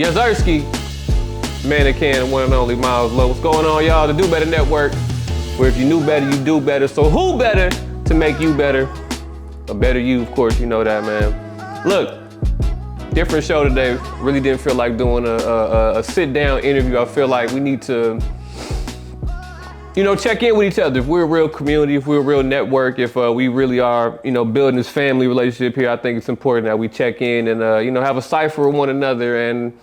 Yazerski, mannequin, one and only Miles Low. What's going on, y'all? The Do Better Network, where if you knew better, you do better. So who better to make you better? A better you, of course, you know that, man. Look, different show today. Really didn't feel like doing a sit-down interview. I feel like we need to, check in with each other. If we're a real community, if we're a real network, if we really are, building this family relationship here, I think it's important that we check in and, have a cipher with one another and,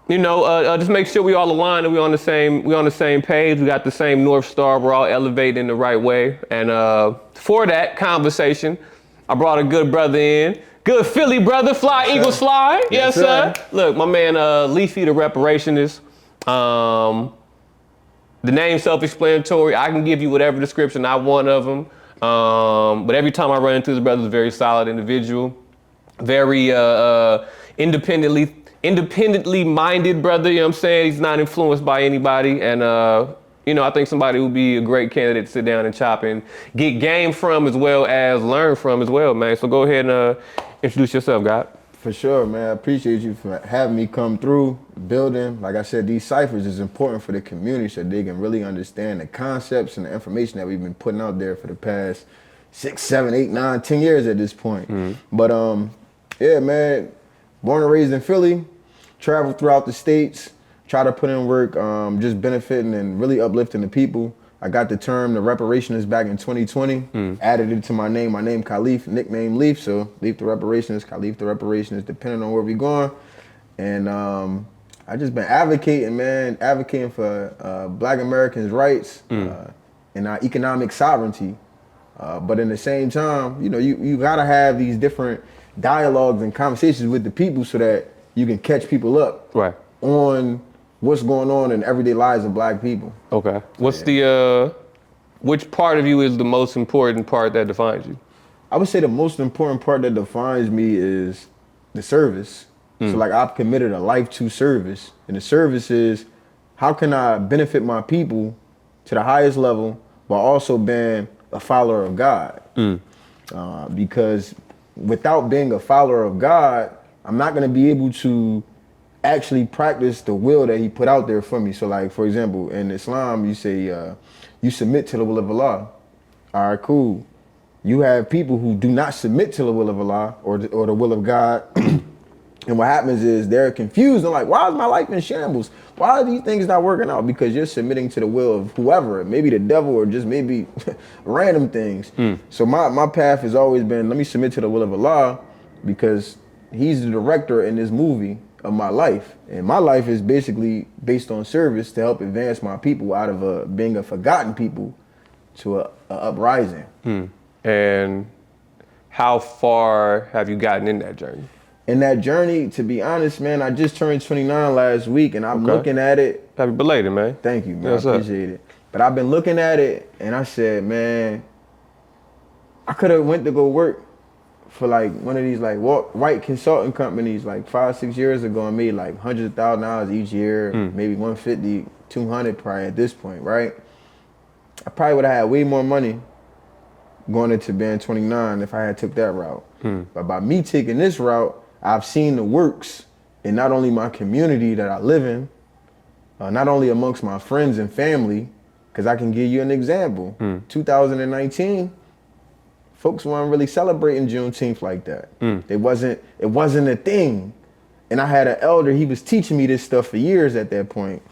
just make sure we all align and we on the same page. We got the same North Star. We're all elevating in the right way. And for that conversation, I brought a good brother in. Good Philly brother, fly yes, Eagles fly. Yes, sir. Look, my man, Leefy the Reparationist. The name self-explanatory. I can give you whatever description I want of him. But every time I run into this brother, is a very solid individual, very independently minded brother. You know what I'm saying? He's not influenced by anybody, and I think somebody would be a great candidate to sit down and chop and get game from, as well as learn from as well, man. So go ahead and introduce yourself, God. For sure, man. I appreciate you for having me come through building. Like I said, these ciphers is important for the community so they can really understand the concepts and the information that we've been putting out there for the past 6, 7, 8, 9, 10 years at this point. Mm-hmm. But yeah, man, born and raised in Philly, traveled throughout the states, try to put in work, just benefiting and really uplifting the people. I got the term the reparationist back in 2020, added it to my name Khalif, nickname Leaf, so Leaf the Reparationist, Khalif the Reparationist, depending on where we going. And I just been advocating for Black Americans' rights and our economic sovereignty. But in the same time, you gotta have these different dialogues and conversations with the people so that you can catch people up on what's going on in everyday lives of Black people. Okay. What's which part of you is the most important part that defines you? I would say the most important part that defines me is the service. So like I've committed a life to service, and the service is how can I benefit my people to the highest level while also being a follower of God? Because without being a follower of God, I'm not gonna be able to actually practice the will that he put out there for me. So like, for example, in Islam, you say, you submit to the will of Allah. All right, cool. You have people who do not submit to the will of Allah or the will of God. And what happens is they're confused. They're like, why is my life in shambles? Why are these things not working out? Because you're submitting to the will of whoever, maybe the devil or just maybe random things. So my path has always been, let me submit to the will of Allah because he's the director in this movie of my life. And my life is basically based on service to help advance my people out of being a forgotten people to a uprising. And how far have you gotten in that journey? In that journey, to be honest, man, I just turned 29 last week and I'm looking at it. Happy belated, man. Thank you, man. I appreciate it. But I've been looking at it and I said, man, I could have went to go work for like one of these like white consulting companies like 5, 6 years ago and made like $100,000 each year, maybe 150, 200 probably at this point, right? I probably would have had way more money going into being 29 if I had took that route. But by me taking this route, I've seen the works in not only my community that I live in, not only amongst my friends and family, because I can give you an example. 2019, folks weren't really celebrating Juneteenth like that. It wasn't a thing. And I had an elder, he was teaching me this stuff for years at that point.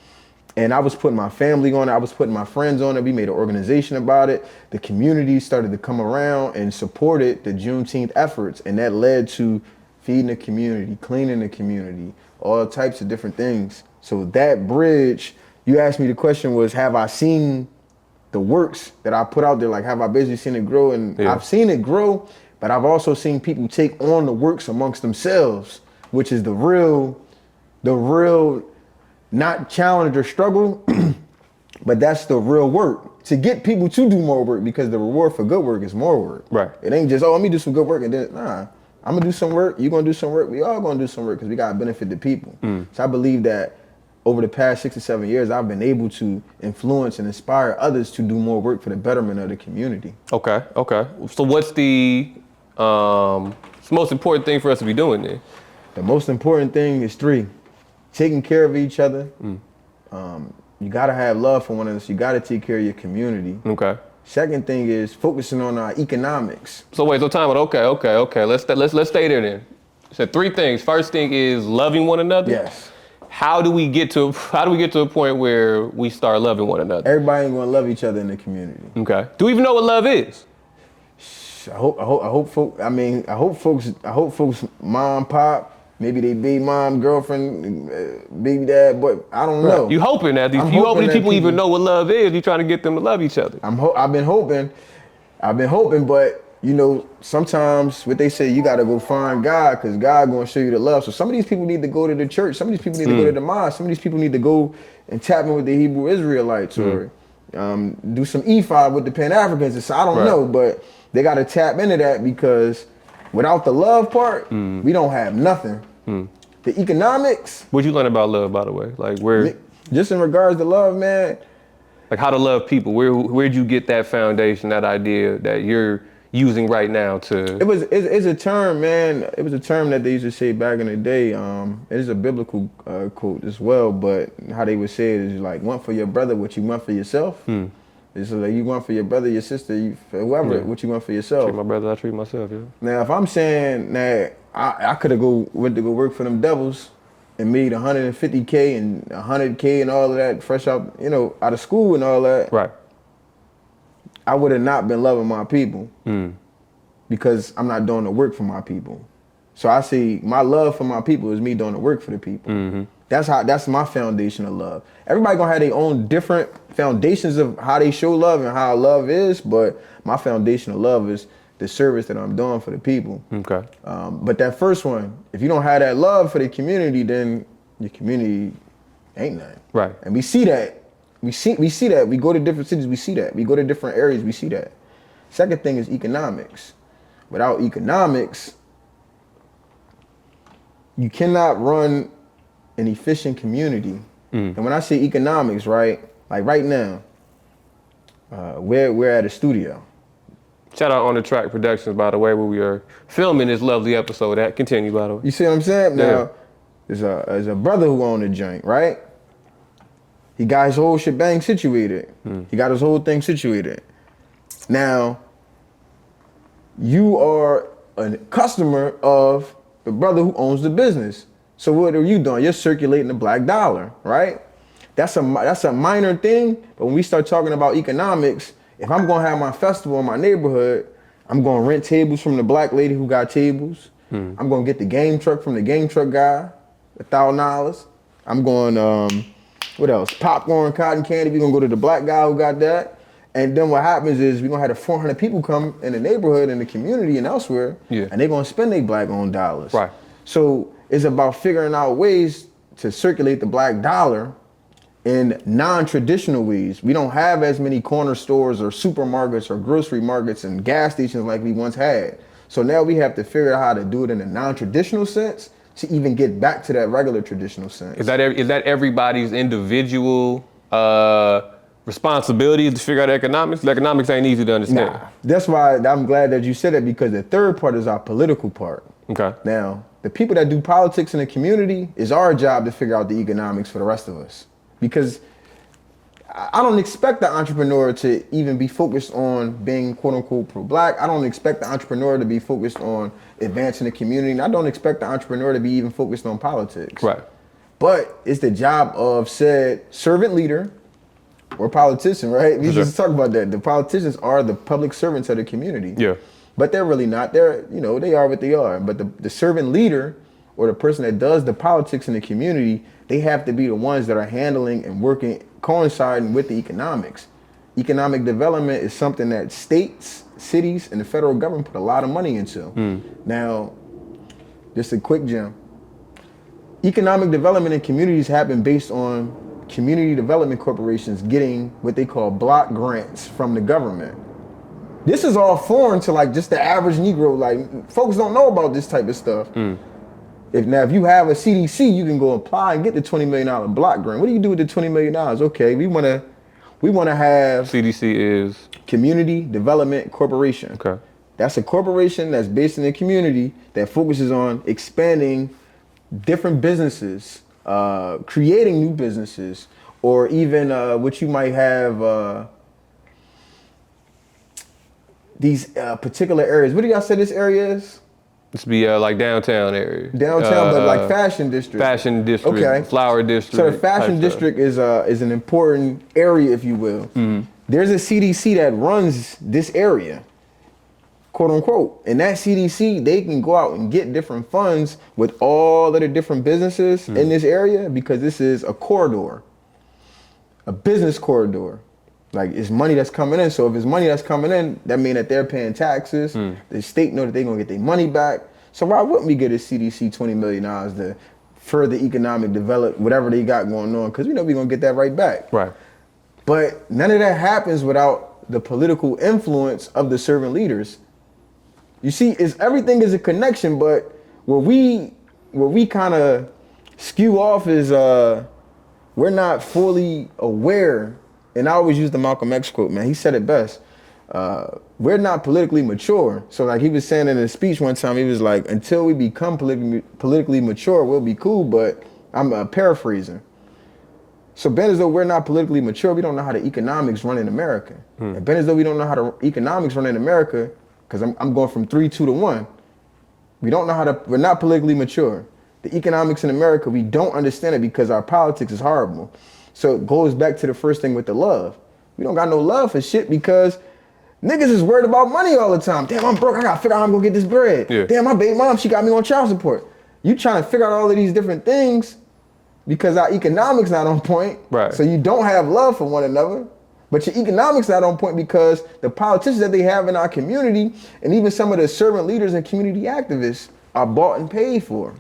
And I was putting my family on it, I was putting my friends on it, we made an organization about it. The community started to come around and supported the Juneteenth efforts, and that led to feeding the community, cleaning the community, all types of different things. So that bridge, you asked me the question was, have I seen the works that I put out there? Like, have I basically seen it grow? And I've seen it grow, but I've also seen people take on the works amongst themselves, which is the real, not challenge or struggle, but that's the real work. To get people to do more work, because the reward for good work is more work. Right. It ain't just, let me do some good work and then, nah. I'm gonna do some work, you're gonna do some work, we all gonna do some work because we gotta benefit the people. So I believe that over the past 6 to 7 years, I've been able to influence and inspire others to do more work for the betterment of the community. Okay. So what's the most important thing for us to be doing then? The most important thing is 3. taking care of each other. You gotta have love for one another. So you gotta take care of your community. Okay. Second thing is focusing on our economics. So wait, so time it. Okay. Let's stay there then. So 3 things. First thing is loving one another. Yes. How do we get to a point where we start loving one another? Everybody ain't gonna love each other in the community. Okay. Do we even know what love is? I hope folks, mom, pop, maybe they baby mom, girlfriend, baby dad, but I don't know. You hoping that these people even know what love is? You trying to get them to love each other? I've been hoping, but you know, sometimes what they say, you gotta go find God, because God gonna show you the love. So some of these people need to go to the church. Some of these people need to go to the mosque. Some of these people need to go and tap in with the Hebrew Israelites or do some E5 with the Pan-Africans. So I don't know, but they gotta tap into that, because without the love part, we don't have nothing. The economics. What'd you learn about love, by the way? Like where? Just in regards to love, man. Like how to love people. Where'd you get that foundation, that idea that you're using right now to? It's a term, man. It was a term that they used to say back in the day. It is a biblical quote as well, but how they would say it is like, want for your brother what you want for yourself. It's like you want for your brother, your sister, for whoever, what you want for yourself. Treat my brother, I treat myself, yeah. Now, if I'm saying that I could have went to go work for them devils and made 150K and 100K and all of that fresh out, out of school and all that. Right. I would have not been loving my people because I'm not doing the work for my people. So I see my love for my people is me doing the work for the people. That's my foundation of love. Everybody gonna have their own different foundations of how they show love and how love is, but my foundation of love is the service that I'm doing for the people. Okay. But that first one, if you don't have that love for the community, then your community ain't nothing. Right. And we see that. We see that. We go to different cities, we see that. We go to different areas, we see that. Second thing is economics. Without economics, you cannot run an efficient community. And when I say economics, right, like right now, we're at a studio. Shout out On The Track Productions, by the way, where we are filming this lovely episode. Continue, by the way. You see what I'm saying? Now, there's a brother who owned a joint, right? He got his whole shebang situated. He got his whole thing situated. Now, you are a customer of the brother who owns the business. So what are you doing? You're circulating the black dollar, right? That's a minor thing, but when we start talking about economics, if I'm gonna have my festival in my neighborhood, I'm gonna rent tables from the black lady who got tables. I'm gonna get the game truck from the game truck guy, $1,000. I'm going, what else? Popcorn, cotton candy. We're gonna go to the black guy who got that. And then what happens is we're gonna have 400 people come in the neighborhood, in the community and elsewhere, and they're gonna spend their black owned dollars. Right. So it's about figuring out ways to circulate the black dollar in non-traditional ways. We don't have as many corner stores or supermarkets or grocery markets and gas stations like we once had. So now we have to figure out how to do it in a non-traditional sense to even get back to that regular traditional sense. Is that everybody's individual responsibility to figure out economics? The economics ain't easy to understand. Nah, that's why I'm glad that you said that, because the third part is our political part. Okay. Now, the people that do politics in the community, is our job to figure out the economics for the rest of us. Because I don't expect the entrepreneur to even be focused on being quote unquote pro-black. I don't expect the entrepreneur to be focused on advancing the community. And I don't expect the entrepreneur to be even focused on politics. Right. But it's the job of said servant leader or politician, right? We just talk about that. The politicians are the public servants of the community. Yeah. But they're really not. They're, they are what they are. But the servant leader, or the person that does the politics in the community, they have to be the ones that are handling and working, coinciding with the economics. Economic development is something that states, cities, and the federal government put a lot of money into. Now, just a quick gem. Economic development in communities happen based on community development corporations getting what they call block grants from the government. This is all foreign to like just the average Negro. Like, folks don't know about this type of stuff. If you have a CDC, you can go apply and get the $20 million block grant. What do you do with the $20 million? Okay, we want to have CDC is Community Development Corporation. Okay, that's a corporation that's based in the community that focuses on expanding different businesses creating new businesses, or even what you might have these particular areas. What do y'all say this area is? This be like downtown area. Downtown, but like fashion district. Fashion district. Okay. Flower district. So the fashion district is an important area, if you will. Mm-hmm. There's a CDC that runs this area, quote unquote. And that CDC, they can go out and get different funds with all of the different businesses in this area, because this is a corridor, a business corridor. Like, it's money that's coming in. So if it's money that's coming in, that means that they're paying taxes. The state know that they're going to get their money back. So why wouldn't we get a CDC $20 million to further economic develop whatever they got going on? Because we know we're going to get that right back. Right. But none of that happens without the political influence of the servant leaders. You see, everything is a connection, but where we kind of skew off is we're not fully aware. And I always use the Malcolm X quote, man. He said it best. We're not politically mature. So like he was saying in his speech one time, he was like, until we become politically mature, we'll be cool. But I'm paraphrasing. So being as though we're not politically mature, we don't know how the economics run in America. And being as though we don't know how the economics run in America, because I'm going from 3-2 to 1. We're not politically mature. The economics in America, we don't understand it because our politics is horrible. So it goes back to the first thing with the love. We don't got no love for shit because niggas is worried about money all the time. Damn, I'm broke. I gotta figure out how I'm gonna get this bread. Yeah. Damn, my baby mom, she got me on child support. You trying to figure out all of these different things because our economics not on point. Right. So you don't have love for one another. But your economics not on point because the politicians that they have in our community and even some of the servant leaders and community activists are bought and paid for.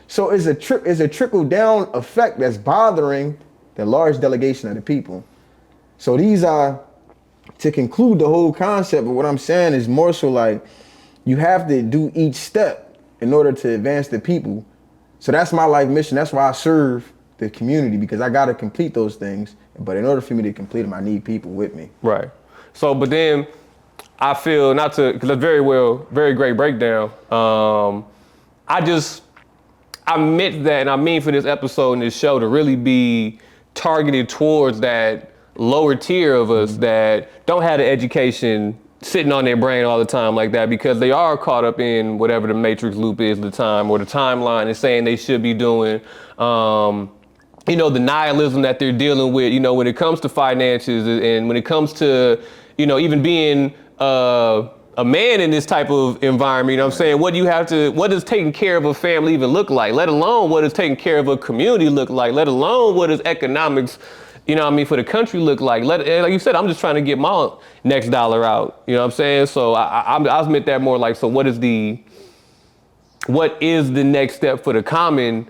So it's a trickle down effect that's bothering the large delegation of the people. So these are, to conclude the whole concept, but what I'm saying is more so like, you have to do each step in order to advance the people. So that's my life mission. That's why I serve the community, because I got to complete those things. But in order for me to complete them, I need people with me. Right. So, but then I feel, because that's very great breakdown. I meant that, and I mean for this episode and this show to really be targeted towards that lower tier of us that don't have the education sitting on their brain all the time like that, because they are caught up in whatever the matrix loop is at the time, or the timeline is saying they should be doing. The nihilism that they're dealing with, when it comes to finances and when it comes to, even being a man in this type of environment, what I'm saying? What does taking care of a family even look like? Let alone what does taking care of a community look like? Let alone what does economics, for the country look like? Like you said, I'm just trying to get my next dollar out. You know what I'm saying? So I meant that more like, so what is the next step for the common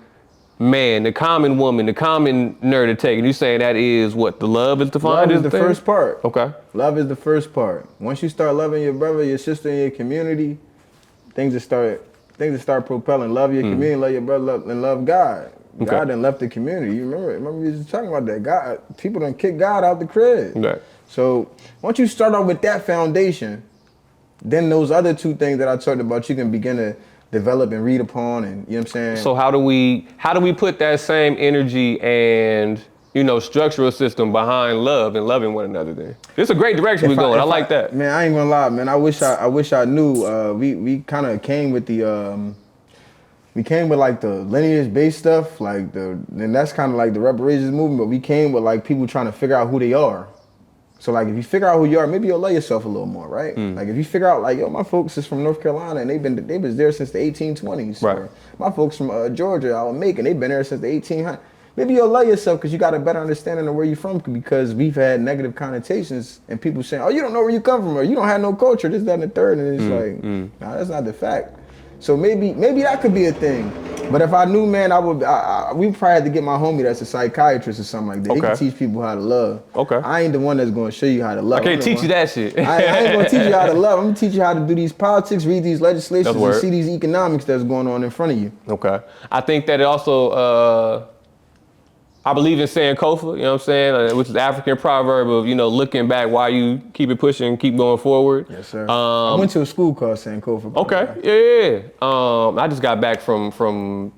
man, the common woman, the common nerd to take? And you saying that is what the love is defined? Love is the first part. Okay. Love is the first part. Once you start loving your brother, your sister, and your community, things will start propelling. Love your community, love your brother, and love God. Okay. God done left the community. You remember we was talking about that. People done kicked God out the crib. Okay. So once you start off with that foundation, then those other two things that I talked about, you can begin to develop and read upon, and you know what I'm saying? So how do we put that same energy and structural system behind love and loving one another then? It's a great direction we're going. I like that. Man, I ain't gonna lie, man. I wish I knew. We kind of came with the like the lineage based stuff, and that's kind of like the reparations movement, but we came with like people trying to figure out who they are. So like if you figure out who you are, maybe you'll love yourself a little more, right? Like if you figure out like, my folks is from North Carolina and they was there since the 1820s. Right. Or my folks from Georgia, out in Macon, they've been there since the 1800s. Maybe you'll love yourself because you got a better understanding of where you're from, because we've had negative connotations and people saying, oh, you don't know where you come from, or you don't have no culture, this, that, and the third. And it's nah, that's not the fact. So maybe that could be a thing. But if I knew, man, we probably had to get my homie that's a psychiatrist or something like that. Okay. He can teach people how to love. Okay. I ain't the one that's going to show you how to love. I can't teach you that shit. I ain't going to teach you how to love. I'm going to teach you how to do these politics, read these legislations, and see these economics that's going on in front of you. Okay. I think that it also, I believe in Sankofa, you know what I'm saying? Which is the African proverb of, looking back while you keep it pushing, keep going forward. Yes, sir. I went to a school called Sankofa. Okay, yeah. I just got back from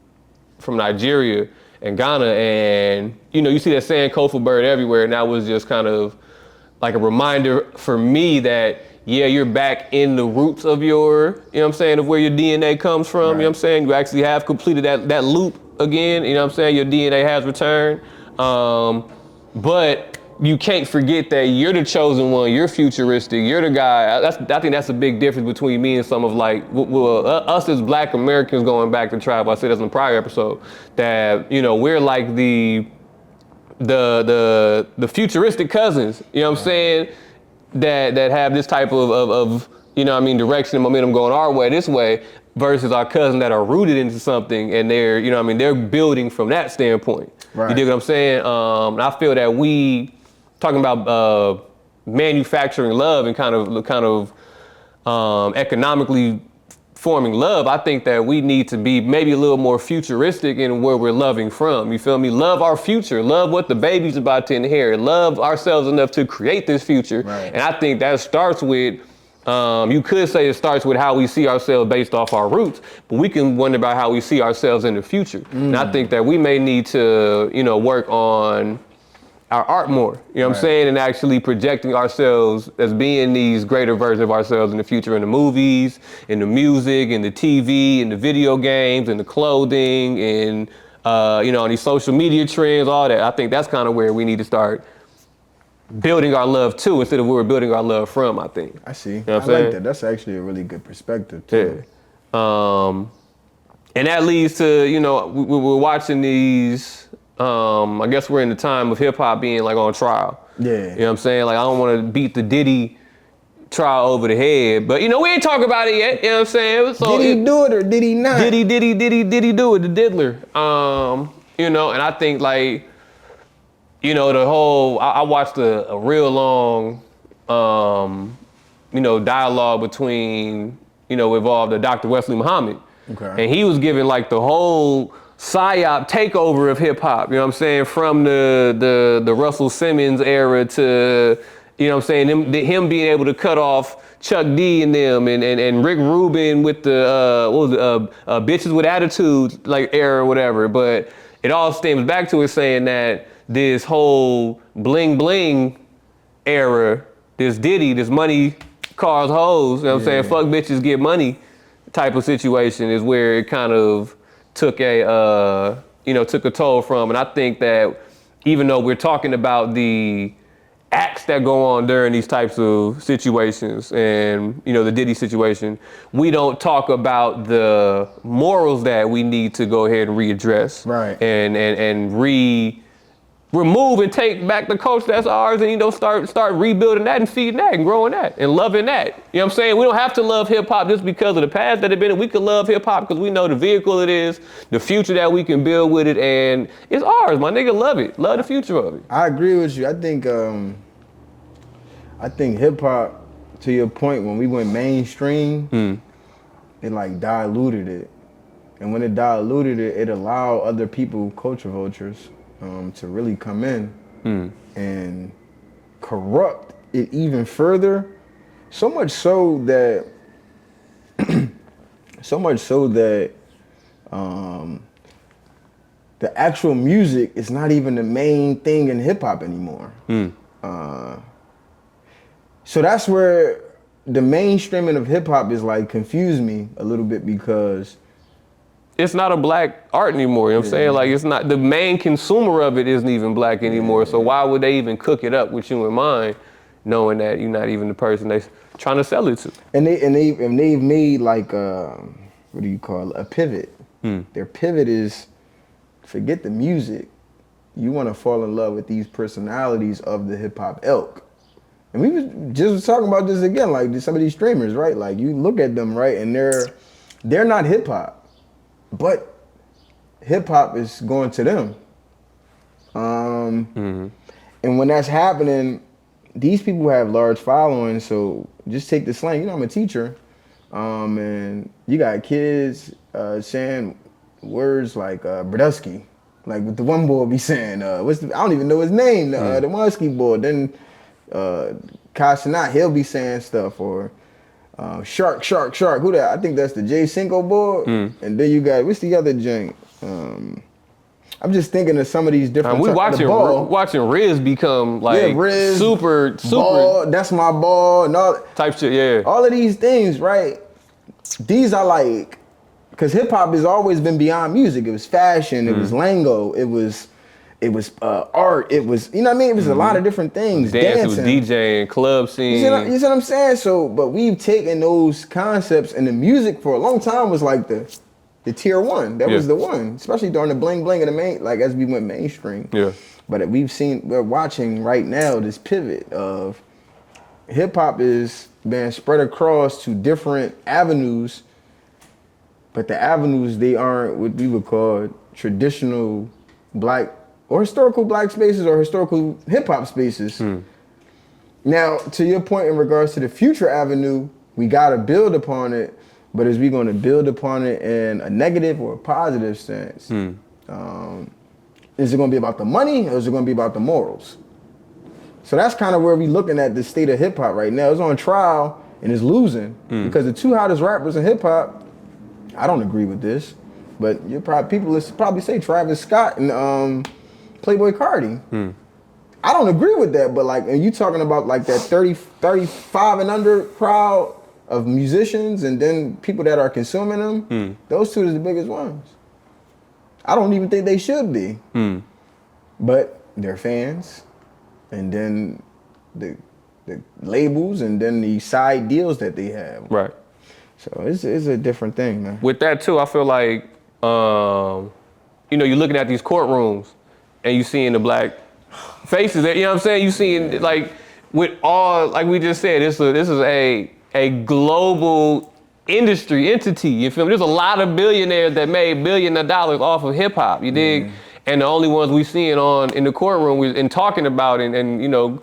Nigeria, and Ghana, and you see that Sankofa bird everywhere, and that was just kind of like a reminder for me that you're back in the roots of your, of where your DNA comes from. Right. You know what I'm saying? You actually have completed that loop again. You know what I'm saying? Your DNA has returned, but you can't forget that you're the chosen one. You're futuristic. You're the guy. I think that's a big difference between me and some of us as Black Americans going back to tribe. I said this in the prior episode that we're like the futuristic cousins. You know what I'm saying? That have this type of direction and momentum going our way this way versus our cousins that are rooted into something and they're building from that standpoint. Right. You dig what I'm saying? And I feel that we talking about manufacturing love and kind of economically forming love. I think that we need to be maybe a little more futuristic in where we're loving from. You feel me? Love our future. Love what the baby's about to inherit. Love ourselves enough to create this future. Right. And I think that starts with, you could say it starts with how we see ourselves based off our roots, but we can wonder about how we see ourselves in the future. And I think that we may need to, work on our art more, what I'm saying? And actually projecting ourselves as being these greater versions of ourselves in the future, in the movies, in the music, in the TV, in the video games, in the clothing, in, on these social media trends, all that. I think that's kind of where we need to start building our love to instead of where we're building our love from, I think. I see. You know what I'm I saying? like that. That's actually a really good perspective too. Yeah. And that leads to, we're watching these, I guess we're in the time of hip hop being like on trial. Yeah. You know what I'm saying? Like I don't want to beat the Diddy trial over the head, but we ain't talking about it yet. You know what I'm saying? So did he do it or did he not? Did he do it? The diddler. And I think like, the whole, I watched a real long, dialogue between, involved Dr. Wesley Muhammad. Okay. And he was giving like the whole psyop takeover of hip hop, you know what I'm saying? From the Russell Simmons era to, him being able to cut off Chuck D and them and Rick Rubin with the, bitches with attitudes like era or whatever. But it all stems back to it saying that this whole bling bling era, this Diddy, this money, cars, hoes, you know what I'm saying? Fuck bitches, get money type of situation is where it kind of took a toll from. And I think that even though we're talking about the acts that go on during these types of situations and, the Diddy situation, we don't talk about the morals that we need to go ahead and readdress. Right. And remove and take back the culture that's ours and, start rebuilding that and feeding that and growing that and loving that. You know what I'm saying? We don't have to love hip hop just because of the past that it been in. We can love hip hop because we know the vehicle it is, the future that we can build with it, and it's ours, my nigga. Love it. Love the future of it. I agree with you. I think hip hop, to your point, when we went mainstream, it like diluted it. And when it diluted it, it allowed other people, culture vultures, to really come in and corrupt it even further. So much so that the actual music is not even the main thing in hip hop anymore. So that's where the mainstreaming of hip hop is like confused me a little bit because it's not a black art anymore, you know what I'm saying? Like it's not, the main consumer of it isn't even black anymore. So why would they even cook it up with you in mind, knowing that you're not even the person they're trying to sell it to? And they've made like what do you call it? A pivot. Their pivot is forget the music. You want to fall in love with these personalities of the hip hop ilk. And we was just talking about this again, like some of these streamers, right? Like you look at them, right, and they're not hip hop, but hip hop is going to them. And when that's happening, these people have large followings. So just take the slang. I'm a teacher, and you got kids saying words like Brodusky, like what the one boy be saying. I don't even know his name. The Musky boy. Then Kashanat, he'll be saying stuff, or Shark. Who that? I think that's the J Cinco boy. And then you got, what's the other joint? I'm just thinking of some of these different. We watching Riz become like Riz, super ball, that's my ball and all type shit. Yeah, all of these things, right? These are like, because hip hop has always been beyond music. It was fashion. It was lingo. It was art. It was, you know what I mean? It was a lot of different things. Dancing, it was DJing, club scene. You see what I'm saying? So, but we've taken those concepts, and the music for a long time was like the tier one. That was the one, especially during the bling bling of the main, like as we went mainstream. Yeah. But we're watching right now this pivot of hip hop is being spread across to different avenues, but the avenues, they aren't what we would call traditional black or historical black spaces or historical hip hop spaces. Now, to your point in regards to the future avenue, we gotta build upon it. But is we going to build upon it in a negative or a positive sense? Is it going to be about the money or is it going to be about the morals? So that's kind of where we looking at the state of hip hop right now. It's on trial and it's losing because the two hottest rappers in hip hop, I don't agree with this, but people probably say Travis Scott and Playboy Cardi. I don't agree with that, but like, and you talking about like that 35 and under crowd of musicians and then people that are consuming them, those two are the biggest ones. I don't even think they should be. But they're fans, and then the labels, and then the side deals that they have. Right. So it's a different thing, man. With that too, I feel like, you're looking at these courtrooms and you seeing the black faces, you know what I'm saying? You seeing like, with all, like we just said, this is a global industry entity, you feel me? There's a lot of billionaires that made billions of dollars off of hip hop, you dig? And the only ones we seeing in the courtroom and talking about and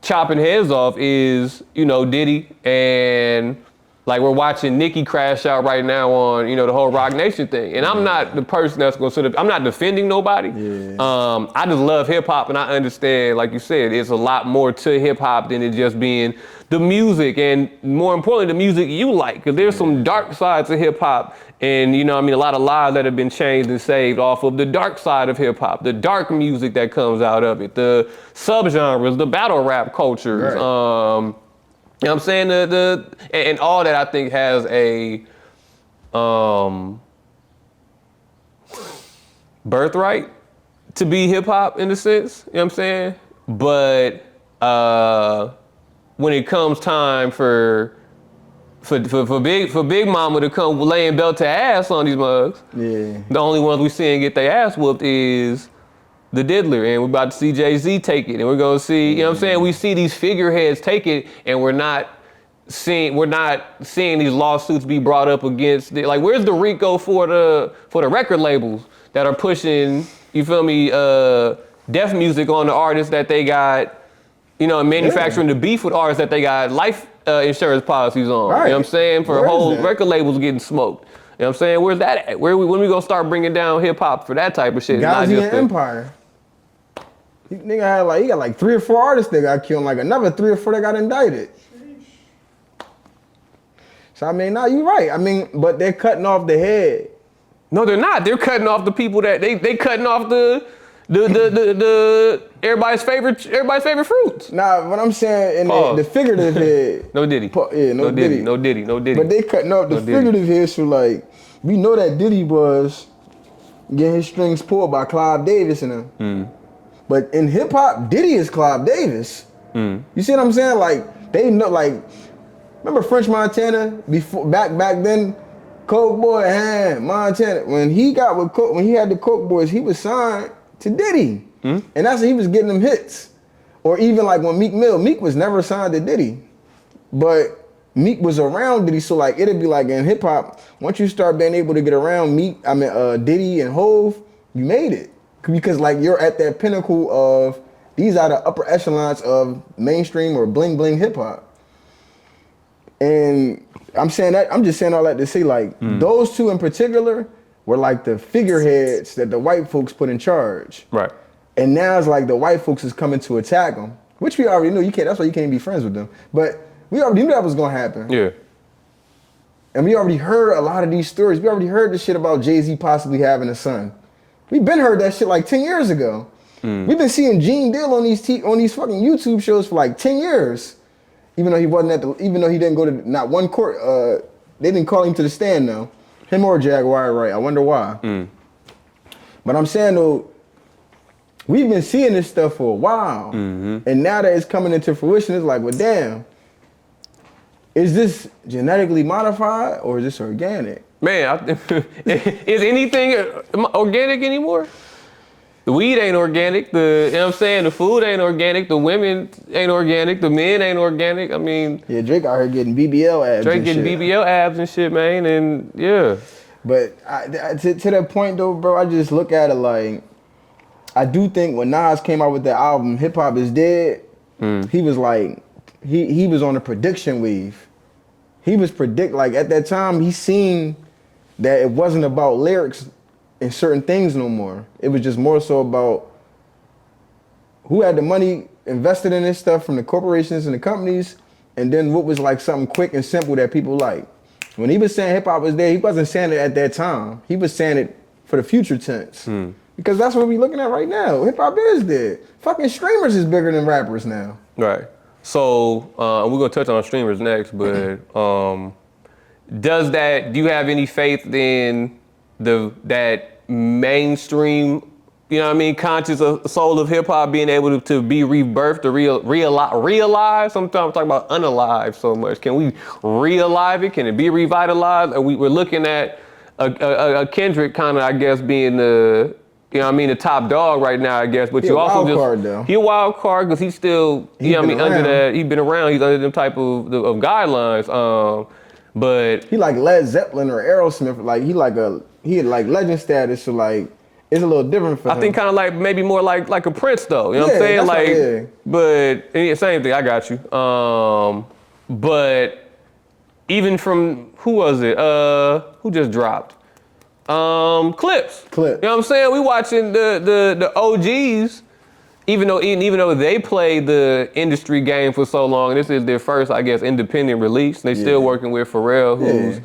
chopping heads off is, Diddy, and like we're watching Nicki crash out right now on, the whole Rock Nation thing. And I'm not the person that's gonna I'm not defending nobody. I just love hip hop, and I understand, like you said, it's a lot more to hip hop than it just being the music, and more importantly, the music you like. Cause there's some dark sides of hip hop, and a lot of lives that have been changed and saved off of the dark side of hip hop, the dark music that comes out of it, the subgenres, the battle rap cultures. Right. You know what I'm saying? And all that, I think, has a birthright to be hip hop in a sense. You know what I'm saying? But when it comes time for Big Mama to come laying belt to ass on these mugs, the only ones we seeing get their ass whooped is the Diddler, and we're about to see Jay-Z take it, and we're gonna see, you know what I'm saying? We see these figureheads take it, and we're not seeing these lawsuits be brought up against like, where's the RICO for the record labels that are pushing, you feel me, deaf music on the artists that they got, and manufacturing the beef with artists that they got life insurance policies on. Right. You know what I'm saying? For whole record labels getting smoked. You know what I'm saying? Where's that at? When we gonna start bringing down hip hop for that type of shit? Galaxy and Empire. Nigga had he got like 3 or 4 artists that got killed, like another 3 or 4 that got indicted. So I mean, no, you're right. I mean, but they're cutting off the head. No, they're not. They're cutting off the people that they cutting off the everybody's favorite fruits. Nah, what I'm saying in the figurative head. No Diddy. No Diddy. But they cutting off the figurative head, so like, we know that Diddy was getting his strings pulled by Clive Davis and them. But in hip hop, Diddy is Clive Davis. You see what I'm saying? Like, they know, like, remember French Montana before back then, Coke Boy, Montana. When he got with Coke, when he had the Coke Boys, he was signed to Diddy, and that's when he was getting them hits. Or even like when Meek was never signed to Diddy, but Meek was around Diddy. So like, it'd be like in hip hop, once you start being able to get around Diddy and Hove, you made it. Because like, you're at that pinnacle of, these are the upper echelons of mainstream or bling bling hip hop. And I'm just saying all that to say, like, those two in particular were like the figureheads that the white folks put in charge. Right. And now it's like the white folks is coming to attack them, which we already knew. That's why you can't be friends with them. But we already knew that was gonna happen. Yeah. And we already heard a lot of these stories. We already heard the shit about Jay-Z possibly having a son. We been heard that shit like 10 years ago. We've been seeing Gene Deal on these fucking YouTube shows for like 10 years. Even though he didn't go to not one court, they didn't call him to the stand though. Him or Jaguar, right? I wonder why. But I'm saying though, we've been seeing this stuff for a while. And now that it's coming into fruition, it's like, well, damn, is this genetically modified or is this organic? Man, is anything organic anymore? The weed ain't organic. You know what I'm saying? The food ain't organic. The women ain't organic. The men ain't organic. I mean, yeah, Drake out here getting BBL abs. Drake getting BBL abs and shit, man. And yeah. But to that point though, bro, I just look at it like, I do think when Nas came out with that album, Hip Hop Is Dead, he was like, he was on a prediction wave. He was like at that time, he seen that it wasn't about lyrics and certain things no more. It was just more so about who had the money invested in this stuff from the corporations and the companies, and then what was like something quick and simple that people like. When he was saying hip hop was dead, he wasn't saying it at that time. He was saying it for the future tense. Because that's what we're looking at right now. Hip hop is dead. Fucking streamers is bigger than rappers now. Right. So we're gonna touch on streamers next, but do you have any faith in that mainstream, you know what I mean, conscious soul of hip hop being able to be rebirthed or realize? Sometimes we're talking about unalive so much. Can we realive it? Can it be revitalized? Or we're looking at a Kendrick kind of, I guess, being the, you know what I mean, the top dog right now, I guess. But he you also wild card, though. He a wild card because he's still, you know what I mean, under that, he's been around, he's under them type of guidelines. But he like Led Zeppelin or Aerosmith, like he like legend status, so like it's a little different for him. I think kind of like maybe more like a Prince though, you know what I'm saying? Like, but same thing, I got you. But even from, who was it? Who just dropped? Clips. You know what I'm saying? We watching the OGs, even though they played the industry game for so long, this is their first, I guess, independent release. They still working with Pharrell, who's, you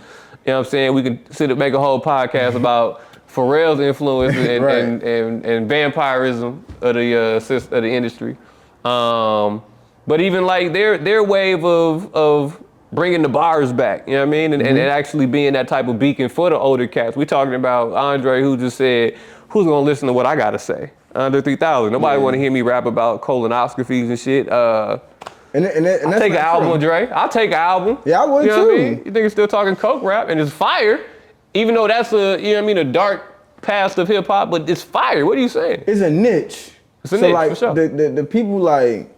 know what I'm saying? We could sit and make a whole podcast about Pharrell's influence and vampirism of the industry. But even like their wave of bringing the bars back, you know what I mean? And actually being that type of beacon for the older cats. We talking about Andre, who just said, who's gonna listen to what I gotta say? Under 3,000. Nobody wanna hear me rap about colonoscopies and shit. I'll take an album, Dre. I'll take an album. Yeah, I would too. What I mean? You think it's still talking coke rap and it's fire, even though that's a, you know what I mean, a dark past of hip hop, but it's fire. What are you saying? It's a niche. It's a niche, like for sure. the people like,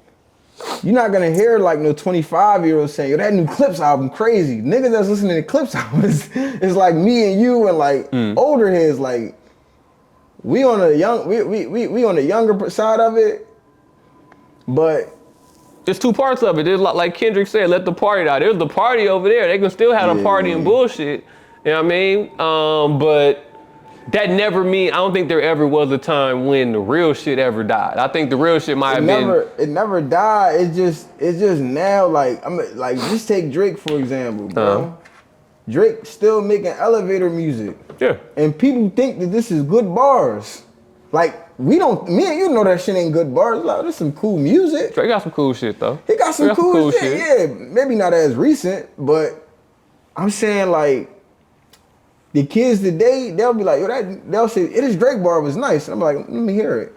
you're not gonna hear like no 25-year-old saying, yo, that new Clips album crazy. Niggas that's listening to Clips albums is like me and you and like older heads. Like we on the younger side of it, but there's two parts of it. There's like Kendrick said, let the party out. There's the party over there. They can still have the party and bullshit. You know what I mean? But that never mean, I don't think there ever was a time when the real shit ever died. I think the real shit might have been. It never died. It's just now, like, like just take Drake for example, bro. Drake still making elevator music. Yeah. And people think that this is good bars. Like, me and you know that shit ain't good bars. Like, this some cool music. Drake got some cool shit though. He got some cool shit. Yeah, maybe not as recent, but I'm saying like, the kids today, they'll be like, yo, they'll say, this Drake bar was nice. And I'm like, let me hear it.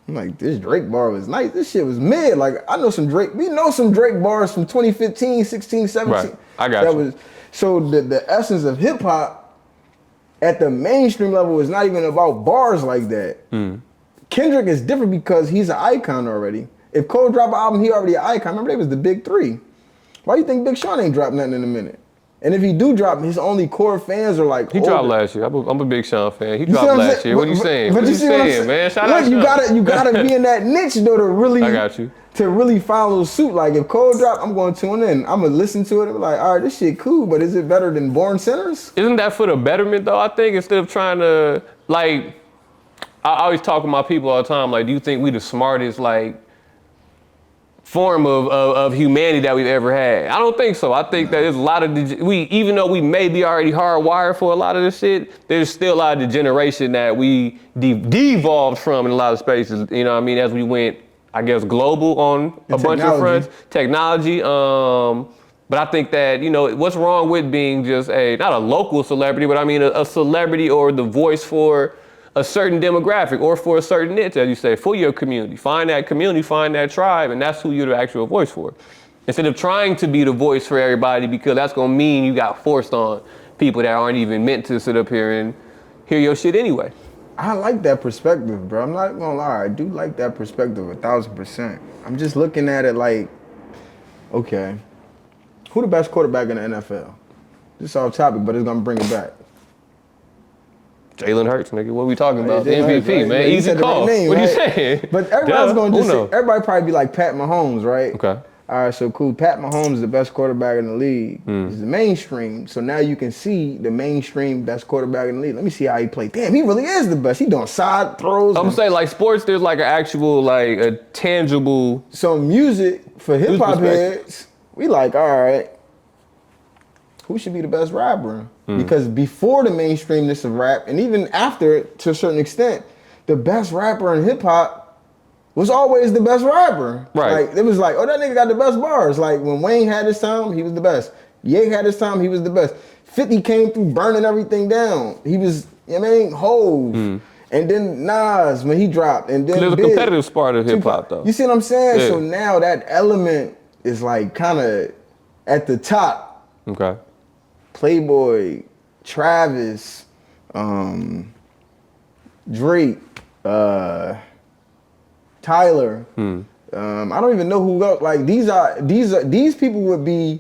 I'm like, this Drake bar was nice. This shit was mid. Like, I know some Drake, we know some Drake bars from 2015, 16, 17. Right, I got you. So the essence of hip hop at the mainstream level is not even about bars like that. Kendrick is different because he's an icon already. If Cole dropped an album, he already an icon. Remember, they was the big three. Why do you think Big Sean ain't dropped nothing in a minute? And if he do drop, his only core fans are like, he dropped last year. I'm a Big Sean fan. He dropped last year. What are you saying? What are you saying, man? Shout out. You gotta be in that niche though to really. I got you. To really follow suit. Like if Cole drop, I'm going to tune in. I'm gonna listen to it and be like, all right, this shit cool, but is it better than Born Sinners? Isn't that for the betterment though? I think instead of trying to like, I always talk to my people all the time. Like, do you think we the smartest like form of humanity that we've ever had. I don't think so. I think that there's a lot of, even though we may be already hardwired for a lot of this shit, there's still a lot of degeneration that we devolved from in a lot of spaces, you know what I mean, as we went, I guess, global on a bunch of fronts, technology. But I think that, you know, what's wrong with being just not a local celebrity, but I mean a celebrity or the voice for a certain demographic or for a certain niche, as you say, for your community. Find that community, find that tribe, and that's who you're the actual voice for. Instead of trying to be the voice for everybody, because that's gonna mean you got forced on people that aren't even meant to sit up here and hear your shit anyway. I like that perspective, bro. I'm not gonna lie, I do like that perspective 1,000%. I'm just looking at it like, okay, who the best quarterback in the NFL? This is off topic, but it's gonna bring it back. Jalen Hurts, nigga. What are we talking about? The MVP, Hurts, right? man. Easy call. Name, what right? you saying? But everybody's gonna just everybody probably be like Pat Mahomes, right? Okay. All right, so cool. Pat Mahomes is the best quarterback in the league. He's the mainstream. So now you can see the mainstream best quarterback in the league. Let me see how he played. Damn, he really is the best. He doing side throws. I'm saying like sports, there's like an actual, like a tangible. So music for hip hop heads, we like, all right, who should be the best rapper? Because before the mainstreamness of rap, and even after it to a certain extent, the best rapper in hip hop was always the best rapper. Right. Like, it was like, oh, that nigga got the best bars. Like, when Wayne had his time, he was the best. Ye had his time, he was the best. 50 came through burning everything down. He was, you know what I mean, Hove. And then Nas, when he dropped. And then There's a competitive part of hip hop, though. You see what I'm saying? Yeah. So now that element is like kind of at the top. Okay. Playboy, Travis, Drake, Tyler. I don't even know who else. Like these people would be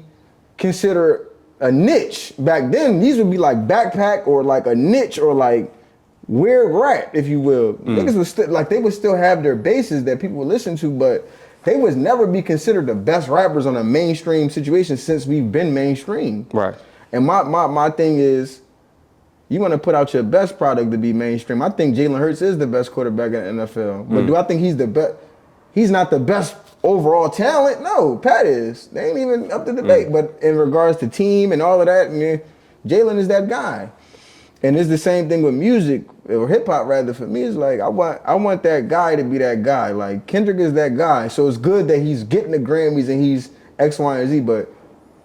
considered a niche back then. These would be like backpack or like a niche or like weird rap, if you will. Niggas would still they would still have their bases that people would listen to, but they would never be considered the best rappers on a mainstream situation since we've been mainstream. Right. And my thing is, you want to put out your best product to be mainstream. I think Jalen Hurts is the best quarterback in the NFL. But do I think he's the best? He's not the best overall talent. No, Pat is. They ain't even up to debate. But in regards to team and all of that, man, Jalen is that guy. And it's the same thing with music or hip hop rather. For me, it's like I want that guy to be that guy. Like Kendrick is that guy. So it's good that he's getting the Grammys and he's X, Y, and Z. But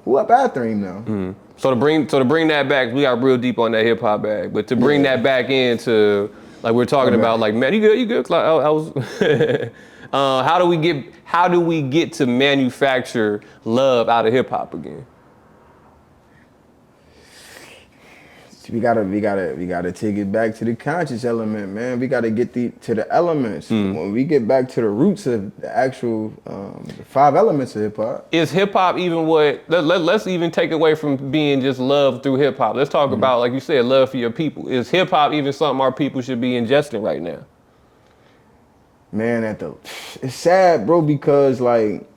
who up after him now? So to bring that back, we got real deep on that hip hop bag. But to bring that back into, like we're talking about, like, man, you good? Like, I was. How do we get to manufacture love out of hip hop again? We gotta take it back to the conscious element, man. We gotta get to the elements. When we get back to the roots of the actual the 5 elements of hip hop. Is hip hop even what? Let's even take away from being just love through hip hop. Let's talk about, like you said, love for your people. Is hip hop even something our people should be ingesting right now? Man, it's sad, bro, because like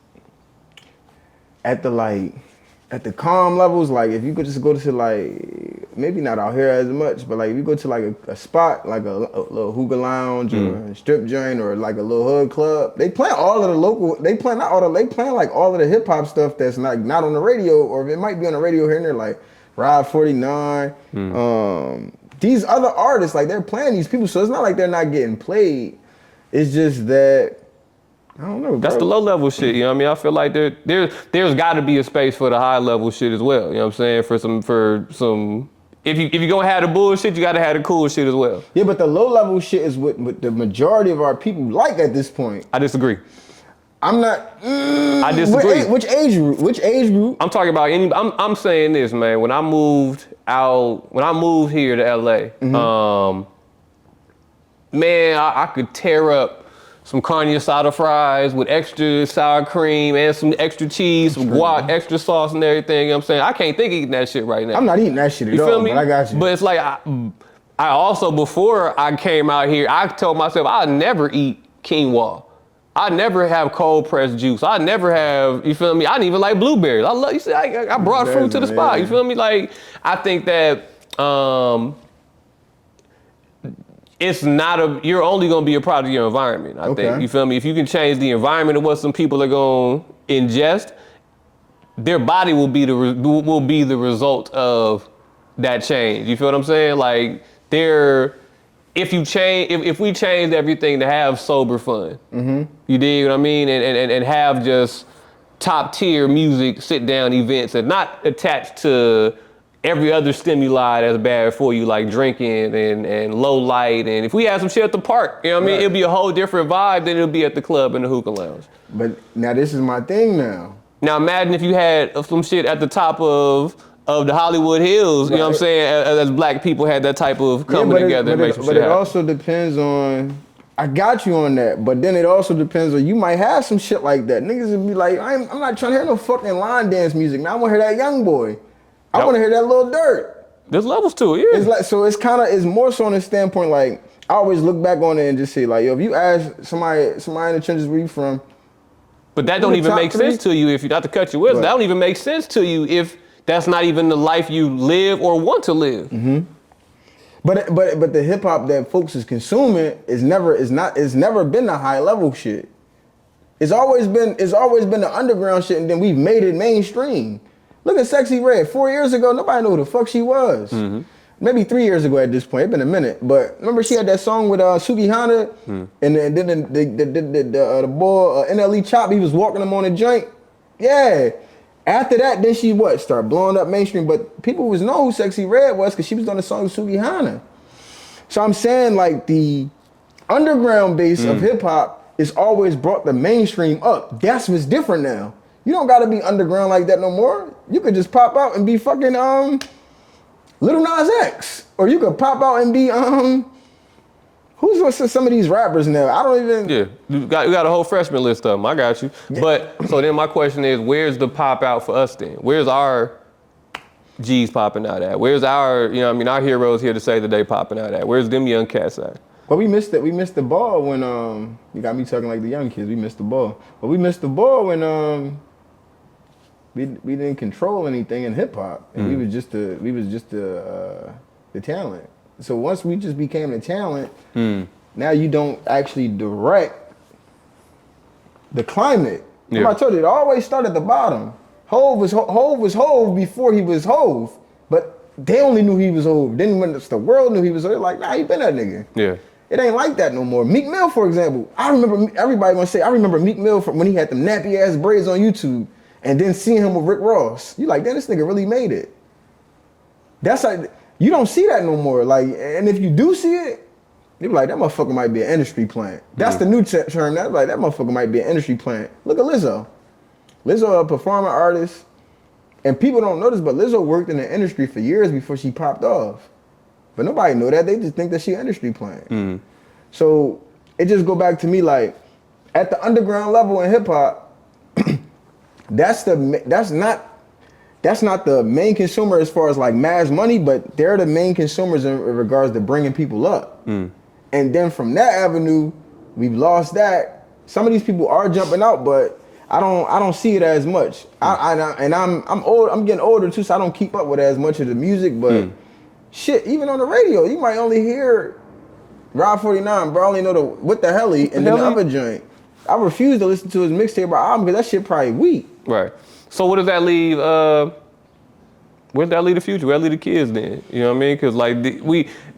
at the calm levels, like if you could just go to like, maybe not out here as much, but like if you go to like a spot, like a little hookah lounge or a strip joint or like a little hood club, they play all of the local, they play like all of the hip hop stuff that's not on the radio, or it might be on the radio here and there, like Rod 49, these other artists, like they're playing these people, so it's not like they're not getting played. It's just that, I don't know, bro. That's the low level shit, you know what I mean? I feel like there's got to be a space for the high level shit as well, you know what I'm saying? For some if you gonna have the bullshit, you got to have the cool shit as well. Yeah, but the low level shit is what the majority of our people like at this point. I disagree. I'm not. I disagree. Which age group? I'm talking about I'm saying this, man. When I moved here to LA, man, I could tear up some carne asada fries with extra sour cream and some extra cheese, some guac, extra sauce and everything. You know what I'm saying? I can't think of eating that shit right now. I'm not eating that shit at You all, feel me? but I got you. But it's like, I also, before I came out here, I told myself I'd never eat quinoa. I never have cold pressed juice. I never have, you feel me? I didn't even like blueberries. You see, I brought fruit to the spot. You feel me? Like, I think that, it's not you're only gonna be a product of your environment. I think, you feel me? If you can change the environment of what some people are gonna ingest, their body will be the result of that change. You feel what I'm saying? Like if we changed everything to have sober fun, you dig what I mean? And have just top tier music, sit down events, and not attached to every other stimuli that's bad for you, like drinking and low light. And if we had some shit at the park, you know what I mean? It'd be a whole different vibe than it'll be at the club and the hookah lounge. But now this is my thing now. Now imagine if you had some shit at the top of the Hollywood Hills, you know what I'm saying, as black people had that type of coming together and make some shit happen. But it also depends on, I got you on that, but then it also depends on, you might have some shit like that. Niggas would be like, I'm not trying to hear no fucking line dance music. Now I want to hear that young boy. I want to hear that Lil Durk. There's levels to it, yeah. It's like, so it's more so on the standpoint, like, I always look back on it and just say, like, yo, if you ask somebody in the trenches where you from. But that don't even make sense to you if you, not to cut you with, that don't even make sense to you if that's not even the life you live or want to live. But the hip hop that folks is consuming it's never been the high level shit. It's always been the underground shit, and then we've made it mainstream. Look at Sexy Red. 4 years ago, nobody knew who the fuck she was. Maybe 3 years ago at this point. It's been a minute. But remember she had that song with Sugihana, and then the boy NLE Chop, he was walking them on a joint. Yeah. After that, then she started blowing up mainstream. But people was know who Sexy Red was because she was on the song with Sugihana. So I'm saying, like, the underground base of hip hop is always brought the mainstream up. That's what's different now. You don't gotta be underground like that no more. You could just pop out and be fucking Lil Nas X, or you could pop out and be who's some of these rappers now? I don't even. Yeah, you got a whole freshman list of them. I got you. Yeah. But so then my question is, where's the pop out for us then? Where's our G's popping out at? Where's our, you know what I mean, our heroes here to say that they popping out at? Where's them young cats at? Well, we missed the ball when you got me talking like the young kids. We missed the ball. But we missed the ball when we didn't control anything in hip hop, and we was just the talent. So once we just became the talent, now you don't actually direct the climate. Yeah. I told you, it always started at the bottom. Hove was Hove before he was Hove, but they only knew he was Hove. Then when the world knew he was Hove, like, nah, he been that nigga. Yeah. It ain't like that no more. Meek Mill, for example, I remember Meek Mill from when he had them nappy ass braids on YouTube, and then seeing him with Rick Ross. You like, damn, this nigga really made it. That's like, you don't see that no more. Like, and if you do see it, you be like, that motherfucker might be an industry plant. That's the new term. That's like, that motherfucker might be an industry plant. Look at Lizzo. Lizzo, a performing artist, and people don't know this, but Lizzo worked in the industry for years before she popped off. But nobody know that. They just think that she an industry plant. So it just go back to me, like, at the underground level in hip hop, that's not the main consumer as far as like mass money, but they're the main consumers in regards to bringing people up. And then from that avenue, we've lost that. Some of these people are jumping out, but I don't see it as much. I'm old. I'm getting older too, so I don't keep up with as much of the music. But shit, even on the radio, you might only hear Rob 49, bro. I only know what the hell he and then the other joint. I refuse to listen to his mixtape or album because that shit probably weak. Right. So what does that leave? Where does that leave the future? Where does that leave the kids then? You know what I mean? Because like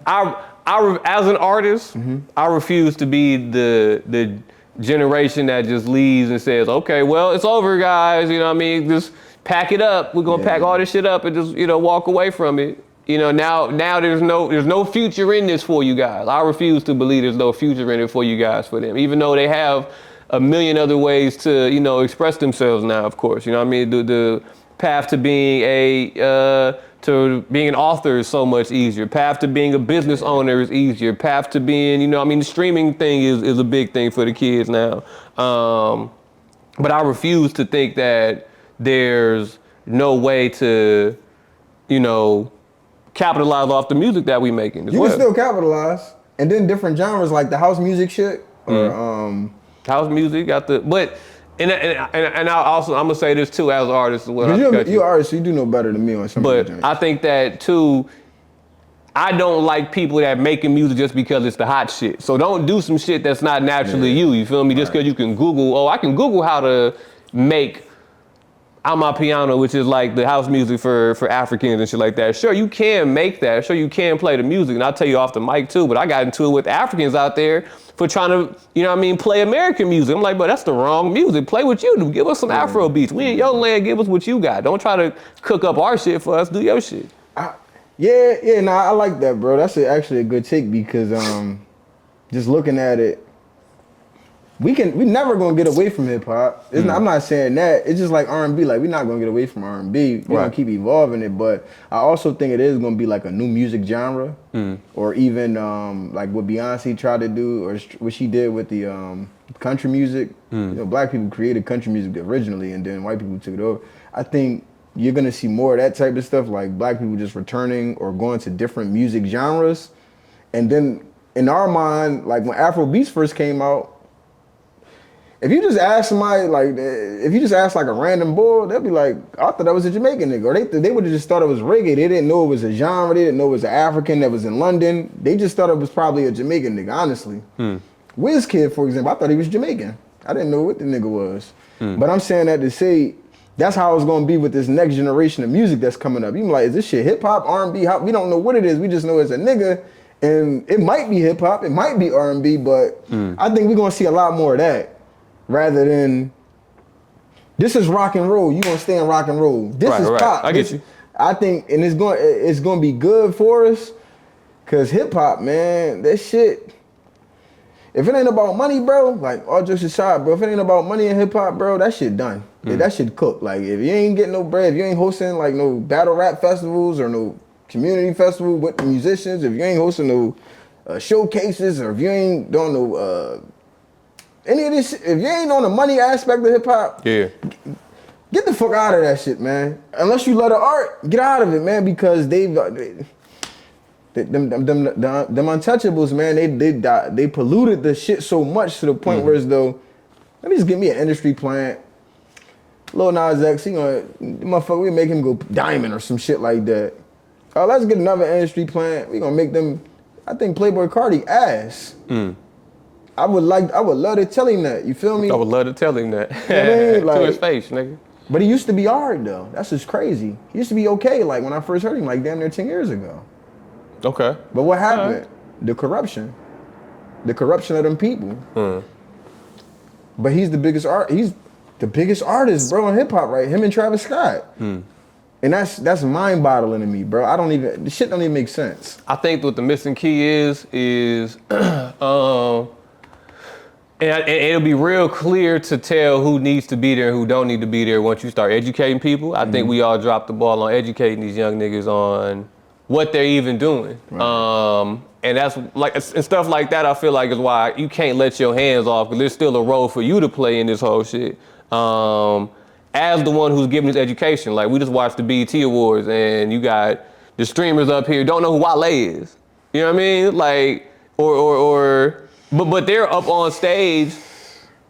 as an artist, I refuse to be the generation that just leaves and says, okay, well, it's over, guys. You know what I mean? Just pack it up. We're gonna pack all this shit up and just, you know, walk away from it. You know, now there's no future in this for you guys. I refuse to believe there's no future in it for you guys, for them, even though they have a million other ways to, you know, express themselves now, of course. You know what I mean? The path to being an author is so much easier. Path to being a business owner is easier. Path to being, you know, I mean, the streaming thing is a big thing for the kids now. But I refuse to think that there's no way to, you know, capitalize off the music that we making. You can still capitalize, and then different genres like the house music shit, or house music got the, but and I also, I'm gonna say this too as an artist. You're an artist, so you do know better than me on some of the But I think that too, I don't like people that making music just because it's the hot shit. So don't do some shit that's not naturally you feel me? Just because you can Google, I can Google how to make Amapiano, which is like the house music for Africans and shit like that. Sure, you can make that. Sure, you can play the music. And I'll tell you off the mic too, but I got into it with Africans out there for trying to, you know what I mean, play American music. I'm like, but that's the wrong music. Play what you do. Give us some Afro beats. We in your land, give us what you got. Don't try to cook up our shit for us. Do your shit. I like that, bro. That's actually a good take because just looking at it, we never gonna get away from hip hop. I'm not saying that. It's just like R&B. Like we're not gonna get away from R&B. We're gonna keep evolving it, but I also think it is gonna be like a new music genre, or even like what Beyonce tried to do, or what she did with the country music. You know, black people created country music originally, and then white people took it over. I think you're gonna see more of that type of stuff, like black people just returning or going to different music genres, and then in our mind, like when Afro beats first came out. If you just ask somebody, like, if you just ask like a random boy, they'll be like, I thought that was a Jamaican nigga. Or they would have just thought it was reggae. They didn't know it was a genre. They didn't know it was an African that was in London. They just thought it was probably a Jamaican nigga, honestly. Wizkid, for example, I thought he was Jamaican. I didn't know what the nigga was. But I'm saying that to say, that's how it's going to be with this next generation of music that's coming up. You be like, is this shit hip-hop, R&B? We don't know what it is. We just know it's a nigga. And it might be hip-hop. It might be R&B. But I think we're going to see a lot more of that. Rather than, this is rock and roll, you gonna stay in rock and roll. This is pop. I get you. I think, and it's gonna be good for us, cause hip hop, man, that shit. If it ain't about money, bro, like all jokes aside, bro, if it ain't about money in hip hop, bro, that shit done. Yeah, that shit cooked. Like if you ain't getting no bread, if you ain't hosting like no battle rap festivals or no community festival with the musicians, if you ain't hosting no showcases, or if you ain't doing no. Any of this shit, if you ain't on the money aspect of hip hop, get the fuck out of that shit, man. Unless you love the art, get out of it, man, because them untouchables, man, they polluted the shit so much to the point where as though, let me just give me an industry plant. Lil Nas X, motherfucker, we make him go diamond or some shit like that. Let's get another industry plant. We gonna make them, I think Playboy Cardi ass. I would love to tell him that. You feel me? I would love to tell him that. You know what I mean? Like, to his face, nigga. But he used to be hard though. That's just crazy. He used to be okay. Like when I first heard him, like damn near 10 years ago. Okay. But what happened? The corruption of them people. But he's the biggest artist, bro, in hip hop, right? Him and Travis Scott. And that's mind-boggling to me, bro. The shit don't even make sense. I think what the missing key is and it'll be real clear to tell who needs to be there and who don't need to be there once you start educating people. I think we all dropped the ball on educating these young niggas on what they're even doing. Right. And that's like, and stuff like that I feel like is why you can't let your hands off, because there's still a role for you to play in this whole shit. As the one who's giving this education, like we just watched the BET Awards and you got the streamers up here don't know who Wale is. You know what I mean? Like, but they're up on stage,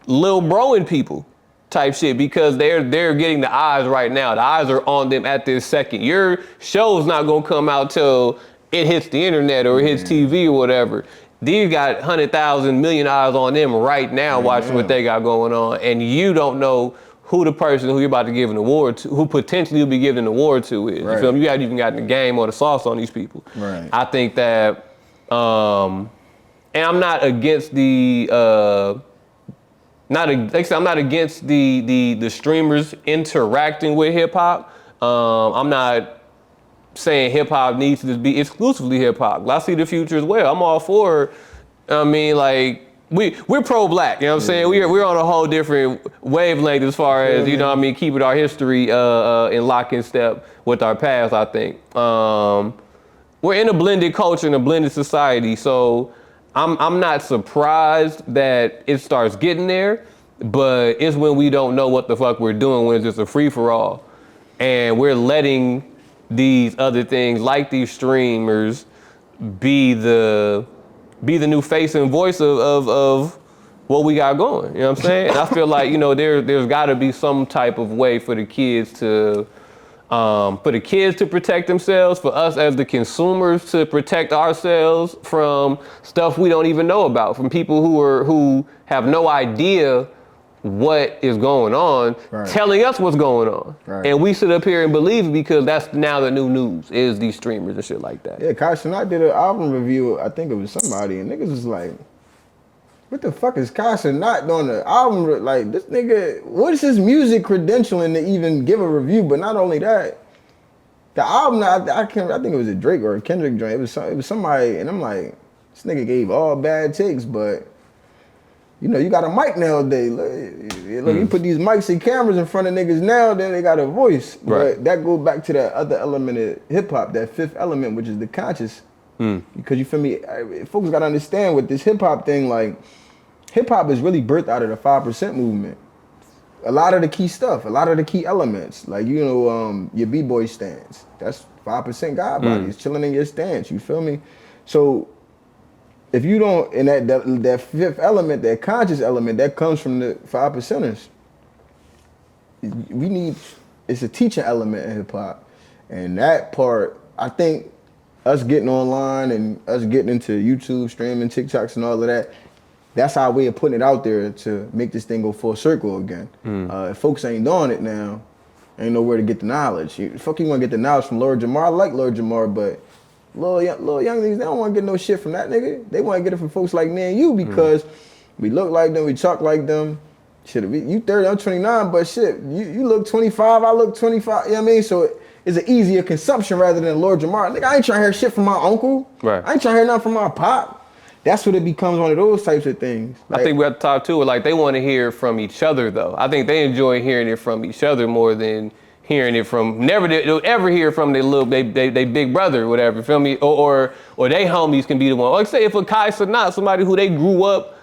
lil broing people type shit because they're getting the eyes right now. The eyes are on them at this second. Your show's not gonna come out till it hits the internet or it hits TV or whatever. These got 100,000 million eyes on them right now watching what they got going on, and you don't know who the person who you're about to give an award to, who potentially you'll be giving an award to is. You feel me? You haven't even gotten the game or the sauce on these people. Right. I think that, and I'm not against the, I'm not against the streamers interacting with hip hop. I'm not saying hip hop needs to just be exclusively hip hop. I see the future as well. I'm all for, I mean, like, we're pro-black, you know what I'm saying? We're on a whole different wavelength as far as, you know what I mean, keeping our history in lock and step with our past, I think. We're in a blended culture and a blended society, so I'm not surprised that it starts getting there, but it's when we don't know what the fuck we're doing, when it's just a free-for-all. And we're letting these other things, like these streamers, be the new face and voice of what we got going, you know what I'm saying? And I feel like, you know, there's gotta be some type of way for the kids to for the kids to protect themselves, for us as the consumers to protect ourselves from stuff we don't even know about, from people who have no idea what is going on, telling us what's going on. And we sit up here and believe it because that's now the new news, is these streamers and shit like that. Yeah, Kai Cenat did an album review, I think it was somebody, and niggas was like, what the fuck is Kai Cenat doing the album? Like, this nigga, what is his music credentialing to even give a review? But not only that, the album, I think it was a Drake or a Kendrick joint. It was somebody, and I'm like, this nigga gave all bad takes, but you know, you got a mic nowadays. Look, you put these mics and cameras in front of niggas now, then they got a voice. But that goes back to that other element of hip hop, that fifth element, which is the conscious. Because you feel me, folks gotta understand with this hip hop thing, like hip hop is really birthed out of the 5% movement. A lot of the key stuff, a lot of the key elements, like, you know, your b-boy stance, that's 5% God bodies chilling in your stance, you feel me? So if you don't, and that fifth element, that conscious element, that comes from the 5%ers. It's a teaching element in hip hop. And that part, I think us getting online and us getting into YouTube, streaming, TikToks and all of that, that's our way of putting it out there to make this thing go full circle again. If folks ain't doing it now, ain't nowhere to get the knowledge. You wanna get the knowledge from Lord Jamar? I like Lord Jamar, but little young niggas, they don't want to get no shit from that nigga. They want to get it from folks like me and you because we look like them, we talk like them. Shit, you 30, I'm 29, but shit, you look 25, I look 25, you know what I mean? So it's an easier consumption rather than Lord Jamar. Nigga, I ain't trying to hear shit from my uncle. I ain't trying to hear nothing from my pop. That's what it becomes, one of those types of things. Like, I think we're at the top too, like they want to hear from each other though. I think they enjoy hearing it from each other more than hearing it from, they'll ever hear from they big brother or whatever, feel me? Or they homies can be the one. Like say if a Kai Cenat, somebody who they grew up,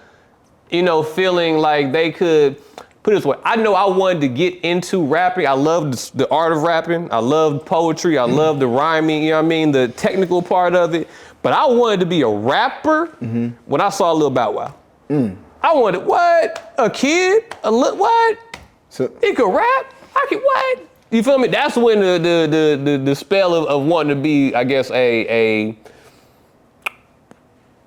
you know, feeling like they could, put it this way, I know I wanted to get into rapping. I love the art of rapping. I love poetry. I love the rhyming, you know what I mean? The technical part of it. But I wanted to be a rapper when I saw Lil Bow Wow. I wanted, what? A kid? What? So, he could rap? I could, what? You feel me? That's when the spell of wanting to be, I guess,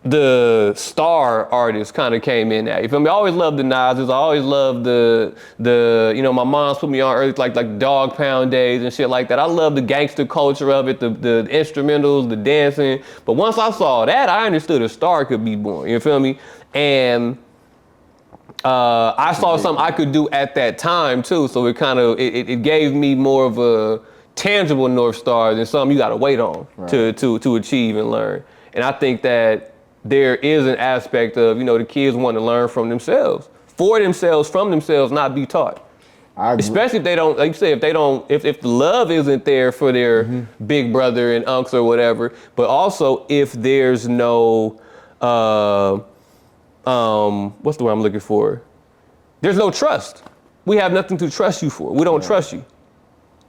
the star artist kind of came in at. You feel me? I always loved the Nas's. I always loved the you know, my mom's put me on early like Dog Pound days and shit like that. I love the gangster culture of it, the instrumentals, the dancing. But once I saw that, I understood a star could be born. You feel me? And I saw something I could do at that time too, so it kind of it gave me more of a tangible North Star than something you got to wait on to achieve and learn. And I think that there is an aspect of, you know, the kids want to learn from themselves, for themselves, from themselves, not be taught. Especially if they don't, like you say, if the love isn't there for their big brother and unks or whatever, but also if there's no what's the word I'm looking for? There's no trust. We have nothing to trust you for. We don't trust you.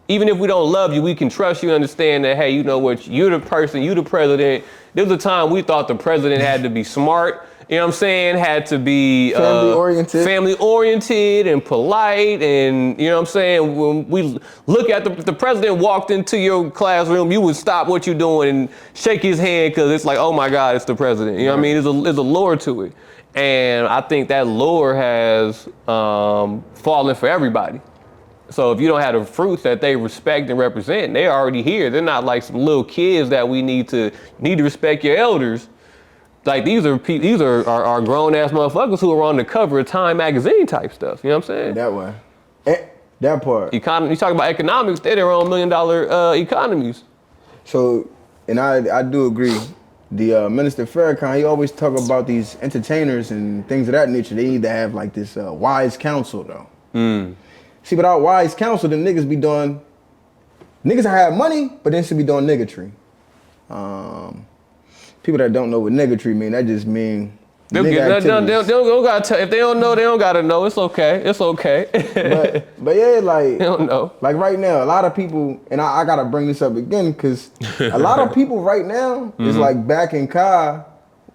Even if we don't love you, we can trust you and understand that, hey, you know what, you're the person, you the president. There was a time we thought the president had to be smart, you know what I'm saying? Had to be family oriented and polite, and you know what I'm saying? When we look at the president walked into your classroom, you would stop what you're doing and shake his hand because it's like, oh my God, it's the president. You know what I mean? There's a lure to it. And I think that lure has fallen for everybody. So if you don't have the fruits that they respect and represent, they're already here. They're not like some little kids that we need to respect your elders. Like these are grown ass motherfuckers who are on the cover of Time magazine type stuff. You know what I'm saying? That way. That part. Economy. You talk about economics, they're their own $1 million economies. So, and I do agree. The Minister Farrakhan, he always talk about these entertainers and things of that nature. They need to have like this wise counsel though. See, without wise counsel, them niggas be doing, niggas that have money, but then should be doing niggatry. People that don't know what niggatry mean, that just mean they don't gotta if they don't know, they don't gotta know. It's okay. It's okay. but yeah, like they don't know. Like right now, a lot of people, and I gotta bring this up again, because a lot of people right now is like backing Kai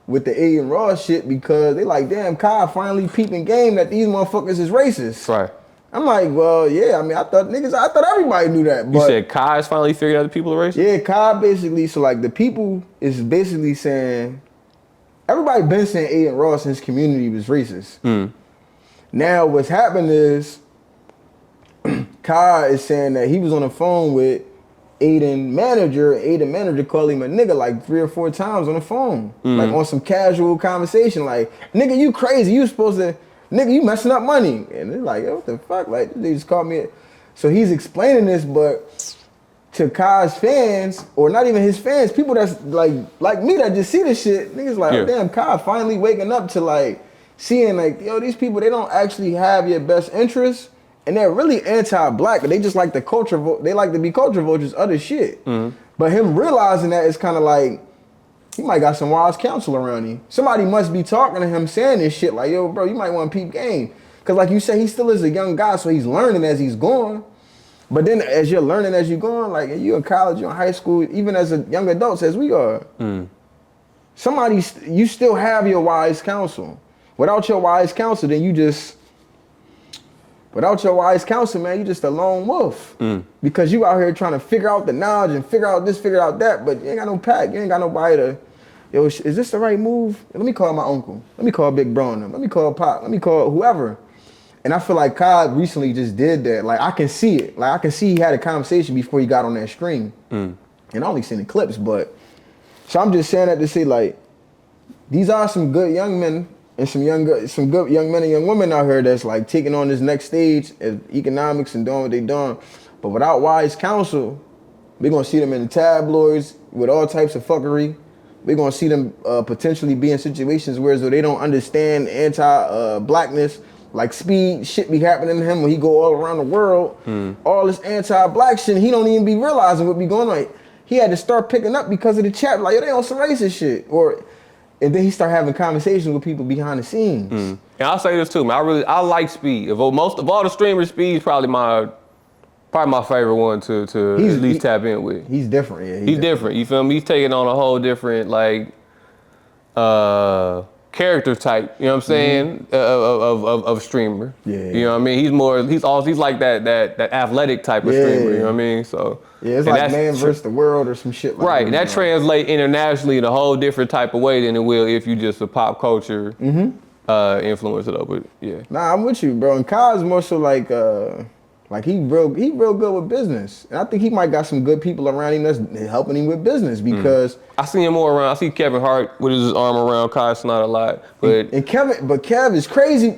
with the A and Raw shit because they like, damn, Kai finally peeping game that these motherfuckers is racist. Right. I'm like, well, yeah. I mean, I thought everybody knew that. But You said Kai's finally figured out the people are racist? yeah, Kai basically. So like the people is basically saying everybody been saying Aiden Ross in his community was racist. Now what's happened is Kai is saying that he was on the phone with Aiden manager. Aiden manager called him a nigga like 3 or 4 times on the phone, like on some casual conversation. Like, nigga, you crazy? You supposed to, nigga, you messing up money? And they're like, yo, what the fuck? Like, they just called me. So he's explaining this, but to Kai's fans, or not even his fans, people that's like me that just see this shit, niggas like, oh, damn, Kai finally waking up to like seeing like, yo, these people, they don't actually have your best interests. And they're really anti-black, but they just like the culture. They like to be culture vultures, other shit. But him realizing that, it's kind of like he might got some wise counsel around him. Somebody must be talking to him, saying this shit like, "Yo, bro, you might want to peep game," because like you said, he still is a young guy, so he's learning as he's going. But then, as you're learning as you're going, like you in college, you're in high school, even as a young adult, as we are, you still have your wise counsel. Without your wise counsel, then you just. Without your wise counsel, man, you just a lone wolf. Because you out here trying to figure out the knowledge and figure out this, figure out that, but you ain't got no pack. You ain't got nobody to, yo, is this the right move? Let me call my uncle. Let me call Big Bro and them. Let me call Pop. Let me call whoever. And I feel like Kai recently just did that. Like, I can see it. Like, I can see he had a conversation before he got on that stream. And I only seen the clips, but. So I'm just saying that to say, like, these are some good young men and some good young men and young women out here that's like taking on this next stage of economics and doing what they doing. But without wise counsel, we're gonna see them in the tabloids with all types of fuckery. We're gonna see them potentially be in situations where they don't understand anti-blackness. Like Speed, shit be happening to him when he go all around the world. All this anti-black shit, he don't even be realizing what be going on. He had to start picking up because of the chat. Like, yo, they on some racist shit. And then he start having conversations with people behind the scenes. And I'll say this too, man. I like Speed. Of all the streamers, Speed's probably my favorite one to at least tap in with. He's different, yeah. He's different. You feel me? He's taking on a whole different like character type. You know what I'm saying? Of streamer. Yeah. You know what I mean? He's like that athletic type of streamer. You know what I mean? So. Yeah, it's like man versus the world or some shit like that. Right, and that translates internationally in a whole different type of way than it will if you just a pop culture influencer though. But yeah. Nah, I'm with you, bro. And Kai's more so like he real good with business. And I think he might got some good people around him that's helping him with business because I see him more around. I see Kevin Hart with his arm around Kai Snot a lot. But Kev is crazy.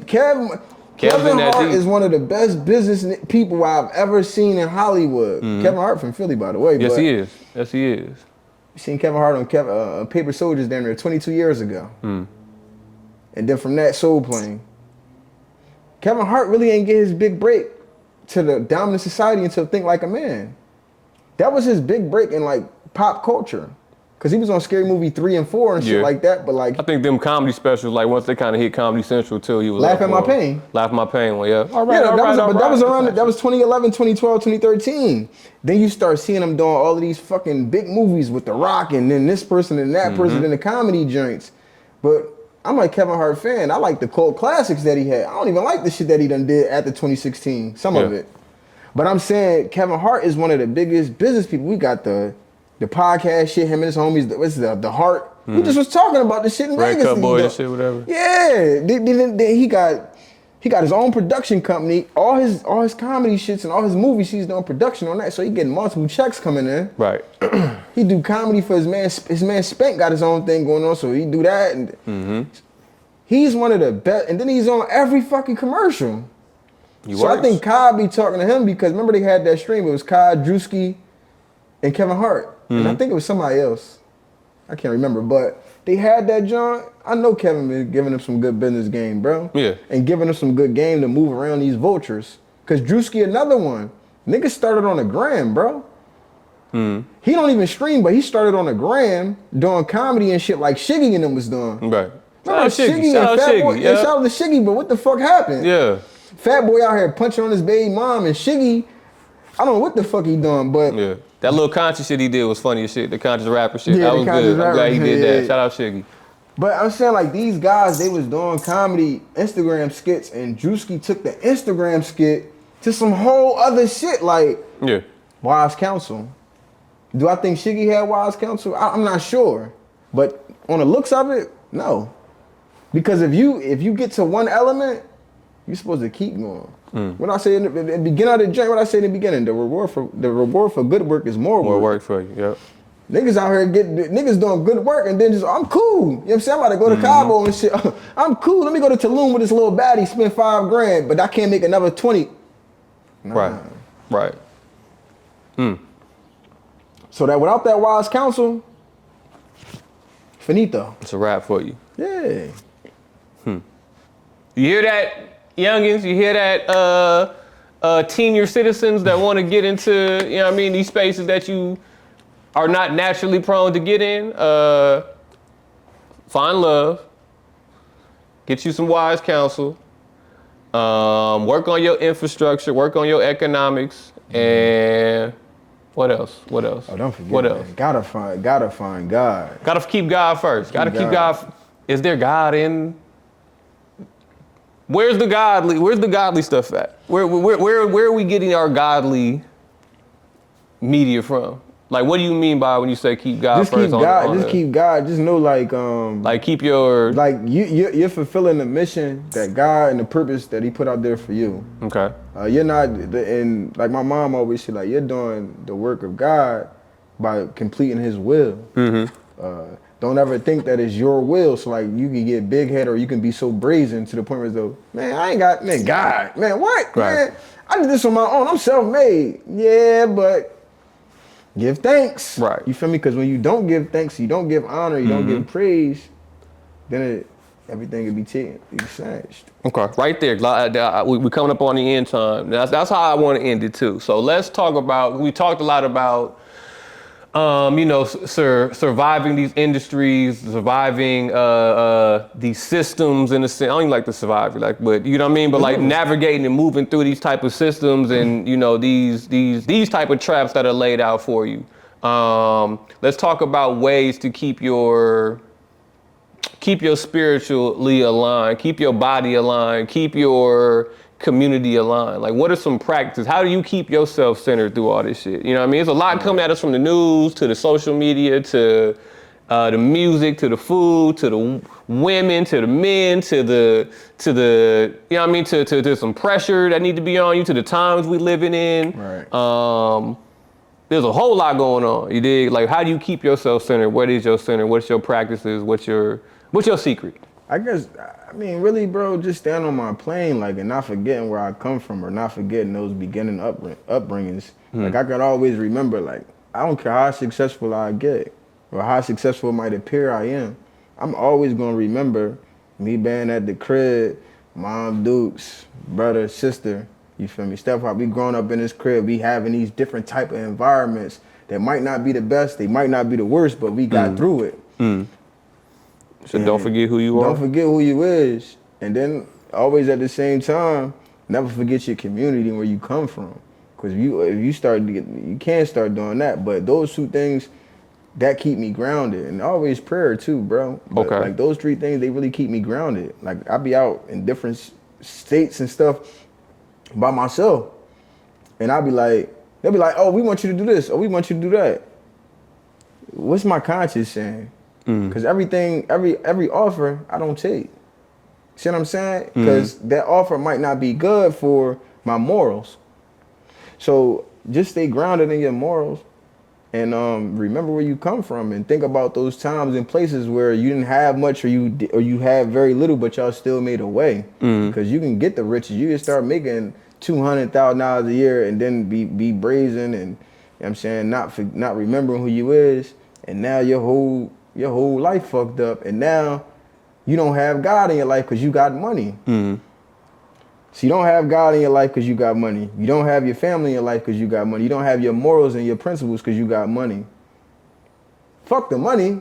Kevin Hart is one of the best business people I've ever seen in Hollywood. Kevin Hart from Philly, by the way. Yes, he is. Yes, he is. You seen Kevin Hart on Paper Soldiers down there 22 years ago. And then from that, Soul Plane. Kevin Hart really ain't get his big break to the dominant society until Think Like a Man. That was his big break in like pop culture. Cause he was on Scary Movie 3 and 4 and shit like that, but like I think them comedy specials, like once they kind of hit Comedy Central too, he was Laugh at My Pain. Laugh at My Pain one, yeah. All right, that was around that was 2011, 2012, 2013. Then you start seeing him doing all of these fucking big movies with The Rock and then this person and that person in the comedy joints. But I'm a Kevin Hart fan. I like the cult classics that he had. I don't even like the shit that he done did after 2016, some of it. But I'm saying Kevin Hart is one of the biggest business people. We got the podcast shit, him and his homies, what's the Heart. We just was talking about this shit in Red Vegas. Cup Boy and shit, whatever. Yeah. Then he got his own production company. All his comedy shits and all his movies, he's doing production on that. So he getting multiple checks coming in. Right. He do comedy for his man. His man Spank got his own thing going on, so he do that. And he's one of the best. And then he's on every fucking commercial. I think Kai be talking to him because remember they had that stream. It was Kai, Drewski, and Kevin Hart. And I think it was somebody else. I can't remember, but they had that joint. I know Kevin been giving them some good business game, bro. Yeah. And giving them some good game to move around these vultures. Cause Drewski another one. Nigga started on the gram, bro. He don't even stream, but he started on the gram doing comedy and shit like Shiggy and them was doing. Right. Remember Shiggy and Fat Boy? Yeah, shout out to Shiggy, but what the fuck happened? Yeah. Fat Boy out here punching on his baby mom and Shiggy, I don't know what the fuck he doing, but yeah. That little conscious shit he did was funny as shit. The conscious rapper shit. That was good. I'm glad he did that. Shout out Shiggy. But I'm saying like these guys, they was doing comedy Instagram skits and Drewski took the Instagram skit to some whole other shit like Yeah. wise counsel. Do I think Shiggy had wise counsel? I'm not sure, but on the looks of it, no. Because if you get to one element, you're supposed to keep going. What I say in the beginning of the joint, what I say in the beginning, the reward for good work is more work for you. Yep. Niggas out here niggas doing good work and then just, I'm cool. You know what I'm saying? I'm about to go to Cabo and shit. I'm cool. Let me go to Tulum with this little baddie, spend $5,000, but I can't make another 20. Nah. Right. So that without that wise counsel, finito. It's a wrap for you. Yeah. You hear that, youngins? You hear that, senior citizens that want to get into, you know what I mean, these spaces that you are not naturally prone to get in? Find love. Get you some wise counsel. Work on your infrastructure. Work on your economics. And what else? Oh, don't forget. What else? Gotta find God. Gotta keep God first. Gotta keep God. Is there God in? Where's the godly stuff at? Where are we getting our godly media from? Like, what do you mean by when you say keep God just first? Keep God. Just know, like keep your, like you're fulfilling the mission that God and the purpose that He put out there for you. Okay. You're not, and like my mom always said, like, you're doing the work of God by completing His will. Don't ever think that it's your will. So like you can get big head or you can be so brazen to the point where it's though, man, I ain't got, man, God, man, what, Right. man? I did this on my own. I'm self-made. Yeah, but give thanks. Right. You feel me? Because when you don't give thanks, you don't give honor, you don't give praise, then everything will be snatched. Okay, right there. We're coming up on the end time. That's how I want to end it too. So let's talk about. We talked a lot about, surviving these industries, surviving these systems in a sense. I don't even like to survive, but you know what I mean. But like navigating and moving through these type of systems, and these type of traps that are laid out for you. Let's talk about ways to keep your spiritually aligned, keep your body aligned, keep your community aligned. Like, what are some practices? How do you keep yourself centered through all this shit? You know what I mean? There's a lot coming at us from the news to the social media to the music to the food to the women to the men to the you know what I mean, to some pressure that need to be on you, to the times we living in. Right. There's a whole lot going on. You dig? Like, how do you keep yourself centered? What is your center? What's your practices? What's your secret? I guess, I mean, really, bro, just stand on my plane, like, and not forgetting where I come from or not forgetting those beginning upbringings. Like, I can always remember, like, I don't care how successful I get or how successful it might appear I am. I'm always going to remember me being at the crib, mom, Dukes, brother, sister, you feel me? Step up, we growing up in this crib, we having these different type of environments that might not be the best, they might not be the worst, but we got through it. So don't forget who you are. Don't forget who you is. And then always at the same time, never forget your community and where you come from. Because if you start to you can't start doing that. But those two things, that keep me grounded. And always prayer too, bro. But okay. Like those three things, they really keep me grounded. Like I be out in different states and stuff by myself. And I'll be like, they'll be like, oh, we want you to do this. Or we want you to do that. What's my conscience saying? Because everything, every offer, I don't take. See what I'm saying? Because that offer might not be good for my morals. So just stay grounded in your morals and remember where you come from and think about those times and places where you didn't have much or you had very little, but y'all still made a way. Because you can get the riches. You can start making $200,000 a year and then be brazen and, you know what I'm saying, not remembering who you is. And now your whole life fucked up, and now you don't have God in your life because you got money. So you don't have God in your life because you got money. You don't have your family in your life because you got money. You don't have your morals and your principles because you got money. Fuck the money.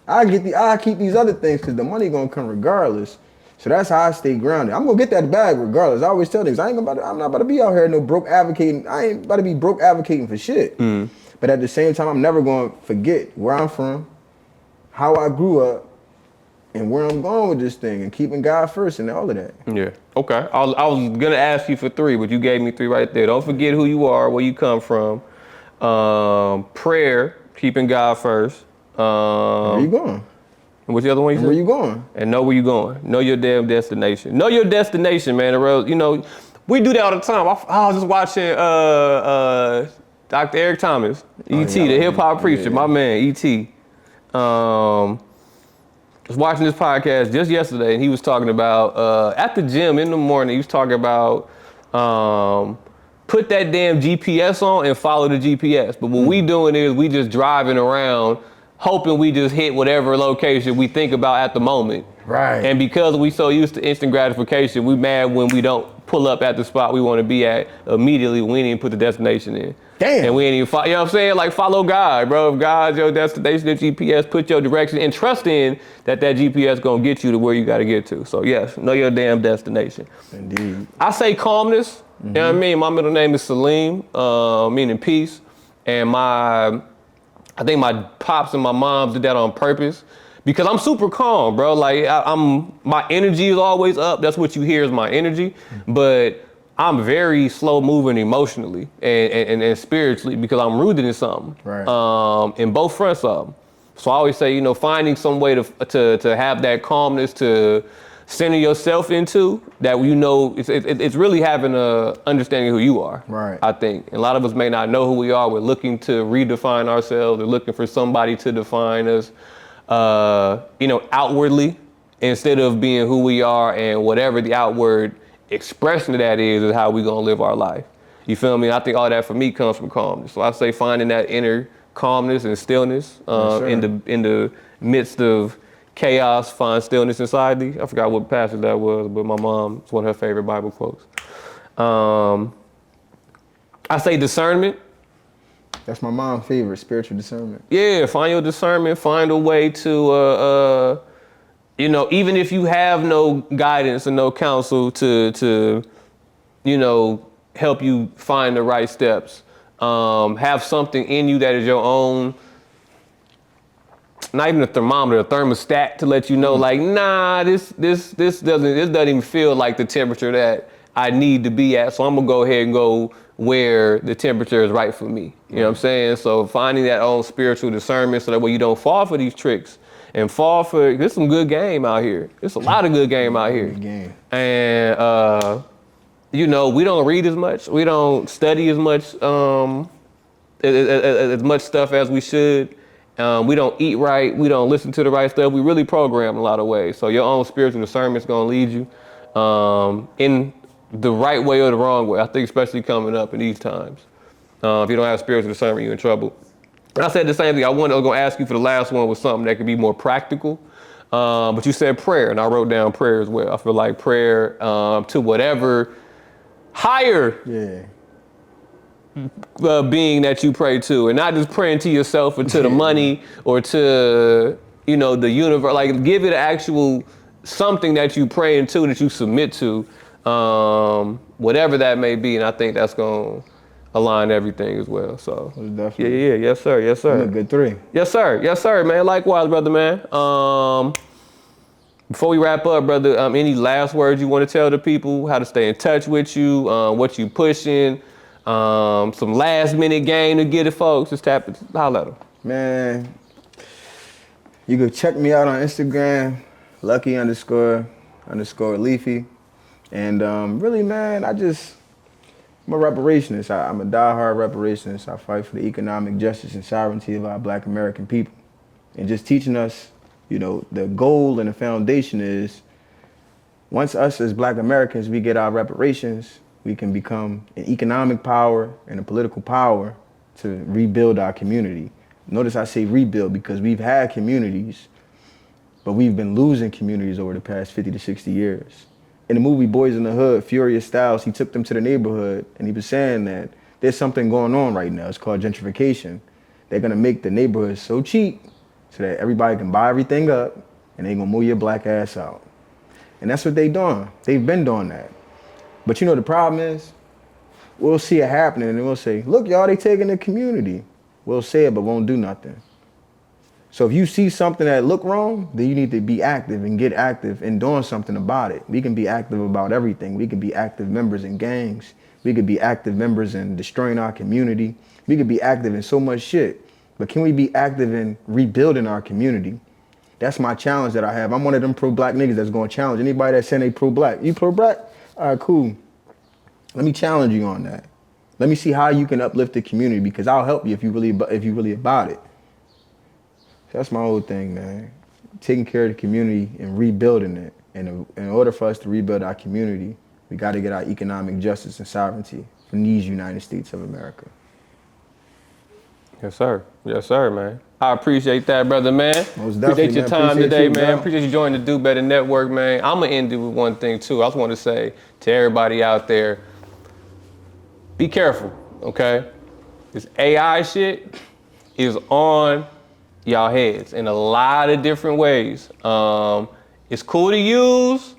I keep these other things because the money gonna come regardless. So that's how I stay grounded. I'm gonna get that bag regardless. I always tell niggas, I'm not about to be out here no broke advocating. I ain't about to be broke advocating for shit. But at the same time, I'm never gonna forget where I'm from, how I grew up, and where I'm going with this thing and keeping God first and all of that. Yeah. Okay. I was gonna ask you for 3, but you gave me 3 right there. Don't forget who you are, where you come from. Prayer, keeping God first. Where you going? What's the other one you And said? where you going? And know where you going. Know your damn destination. Know your destination, man. You know, we do that all the time. I was just watching Dr. Eric Thomas, E.T., the hip hop preacher, my man, E.T. Was watching this podcast just yesterday, and he was talking about at the gym in the morning. He was talking about put that damn GPS on and follow the GPS. But what we doing is we just driving around, hoping we just hit whatever location we think about at the moment. Right. And because we so used to instant gratification, we mad when we don't pull up at the spot we want to be at immediately. We ain't even put the destination in. Damn. And we ain't even, you know what I'm saying? Like, follow God, bro. If God's your destination, the GPS, put your direction and trust in that GPS gonna get you to where you gotta get to. So yes, know your damn destination. Indeed. I say calmness, you know what I mean? My middle name is Salim, meaning peace. And I think my pops and my moms did that on purpose because I'm super calm, bro. Like my energy is always up. That's what you hear is my energy. But I'm very slow moving emotionally and spiritually because I'm rooted in something. Right. In both fronts of them. So I always say, you know, finding some way to have that calmness to center yourself into that, you know, it's really having a understanding who you are. Right. I think. And a lot of us may not know who we are. We're looking to redefine ourselves. We're looking for somebody to define us, you know, outwardly instead of being who we are, and whatever the outward expression of that is how we gonna live our life. You feel me? I think all that for me comes from calmness. So I say finding that inner calmness and stillness in the midst of chaos, find stillness inside thee. I forgot what passage that was, but my mom, it's one of her favorite Bible quotes. I say discernment. That's my mom's favorite, spiritual discernment. Yeah, find your discernment, find a way to you know, even if you have no guidance and no counsel to you know, help you find the right steps. Have something in you that is your own, not even a thermometer, a thermostat to let you know, like, nah, this doesn't even feel like the temperature that I need to be at. So I'm gonna go ahead and go where the temperature is right for me. You know what I'm saying? So finding that own spiritual discernment so that way you don't fall for these tricks and fall for, there's some good game out here. There's a lot of good game out here. Good game. And you know, we don't read as much. We don't study as much stuff as we should. We don't eat right. We don't listen to the right stuff. We really program in a lot of ways. So your own spiritual discernment is going to lead you in the right way or the wrong way. I think especially coming up in these times. If you don't have spiritual discernment, you're in trouble. And I said the same thing. I was going to ask you for the last one was something that could be more practical. But you said prayer, and I wrote down prayer as well. I feel like prayer to whatever higher being that you pray to, and not just praying to yourself or to the money or to, you know, the universe. Like, give it actual something that you pray into, that you submit to, whatever that may be. And I think that's going to align everything as well. So definitely. Yeah, yes sir, yes sir. I'm a good 3. Yes sir, man. Likewise, brother, man. Before we wrap up, brother, any last words you want to tell the people, how to stay in touch with you, what you pushing, some last minute game to get it, folks, just holler at them. Man, you can check me out on Instagram, lucky__Leefy. And really, man, I'm a reparationist. I'm a diehard reparationist. I fight for the economic justice and sovereignty of our Black American people. And just teaching us, you know, the goal and the foundation is once us as Black Americans, we get our reparations, we can become an economic power and a political power to rebuild our community. Notice I say rebuild because we've had communities, but we've been losing communities over the past 50 to 60 years. In the movie Boys in the Hood, Furious Styles, he took them to the neighborhood and he was saying that there's something going on right now. It's called gentrification. They're gonna make the neighborhood so cheap so that everybody can buy everything up and they're gonna move your black ass out. And that's what they doing. They've been doing that. But you know the problem is, we'll see it happening and we'll say, look, y'all, they taking the community. We'll say it, but won't do nothing. So if you see something that look wrong, then you need to be active and get active in doing something about it. We can be active about everything. We can be active members in gangs. We could be active members in destroying our community. We could be active in so much shit. But can we be active in rebuilding our community? That's my challenge that I have. I'm one of them pro-black niggas that's going to challenge anybody that's saying they pro-black. You pro-black? All right, cool. Let me challenge you on that. Let me see how you can uplift the community, because I'll help you if you really about it. That's my whole thing, man. Taking care of the community and rebuilding it. And in order for us to rebuild our community, we got to get our economic justice and sovereignty from these United States of America. Yes, sir. Yes, sir, man. I appreciate that, brother, man. Most definitely, appreciate your man. time Appreciate today, you, man. bro. Appreciate you joining the Do Better Network, man. I'm going to end it with one thing, too. I just want to say to everybody out there, be careful, okay? This AI shit is on y'all heads in a lot of different ways. It's cool to use.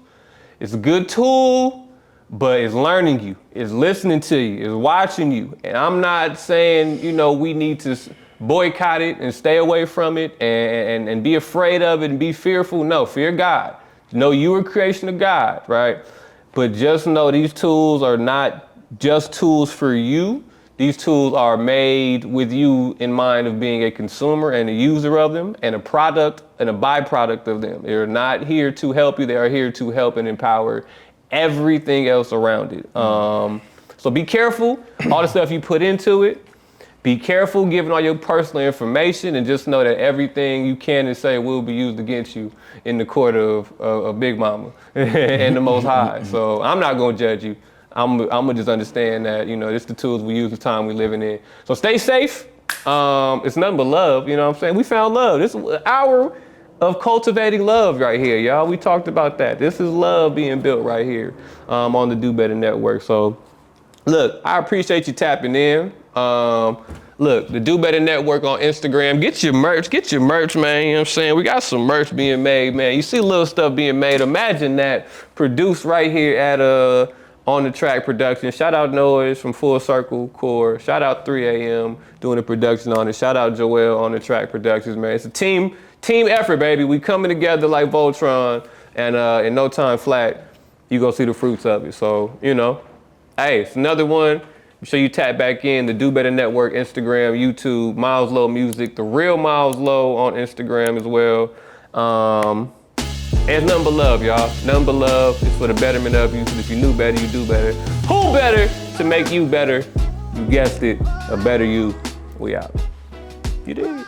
It's a good tool, but it's learning you. It's listening to you. It's watching you. And I'm not saying, we need to boycott it and stay away from it and be afraid of it and be fearful. No, fear God. Know you are a creation of God, right? But just know these tools are not just tools for you. These tools are made with you in mind of being a consumer and a user of them and a product and a byproduct of them. They're not here to help you. They are here to help and empower everything else around it. So be careful, all the stuff you put into it. Be careful giving all your personal information, and just know that everything you can and say will be used against you in the court of Big Mama and the Most High. So I'm not gonna judge you. I'm gonna just understand that, it's the tools we use, the time we living in. So stay safe. It's nothing but love, you know what I'm saying? We found love. This is an hour of cultivating love right here, y'all. We talked about that. This is love being built right here on the Do Better Network. So look, I appreciate you tapping in. Look, the Do Better Network on Instagram. Get your merch, man. You know what I'm saying? We got some merch being made, man. You see little stuff being made. Imagine that produced right here at On the Track Production. Shout out Noise from Full Circle Core. Shout out 3 a.m. doing the production on it. Shout out Joel On the Track Productions, man. It's a team effort, baby. We coming together like Voltron, and in no time flat, you gonna see the fruits of it. So, hey, it's another one. Make sure you tap back in the Do Better Network, Instagram, YouTube, Miles Low Music, the real Miles Low on Instagram as well. And it's nothing but love, y'all. Nothing but love. It's for the betterment of you. So if you knew better, you do better. Who better to make you better? You guessed it, a better you. We out. You did.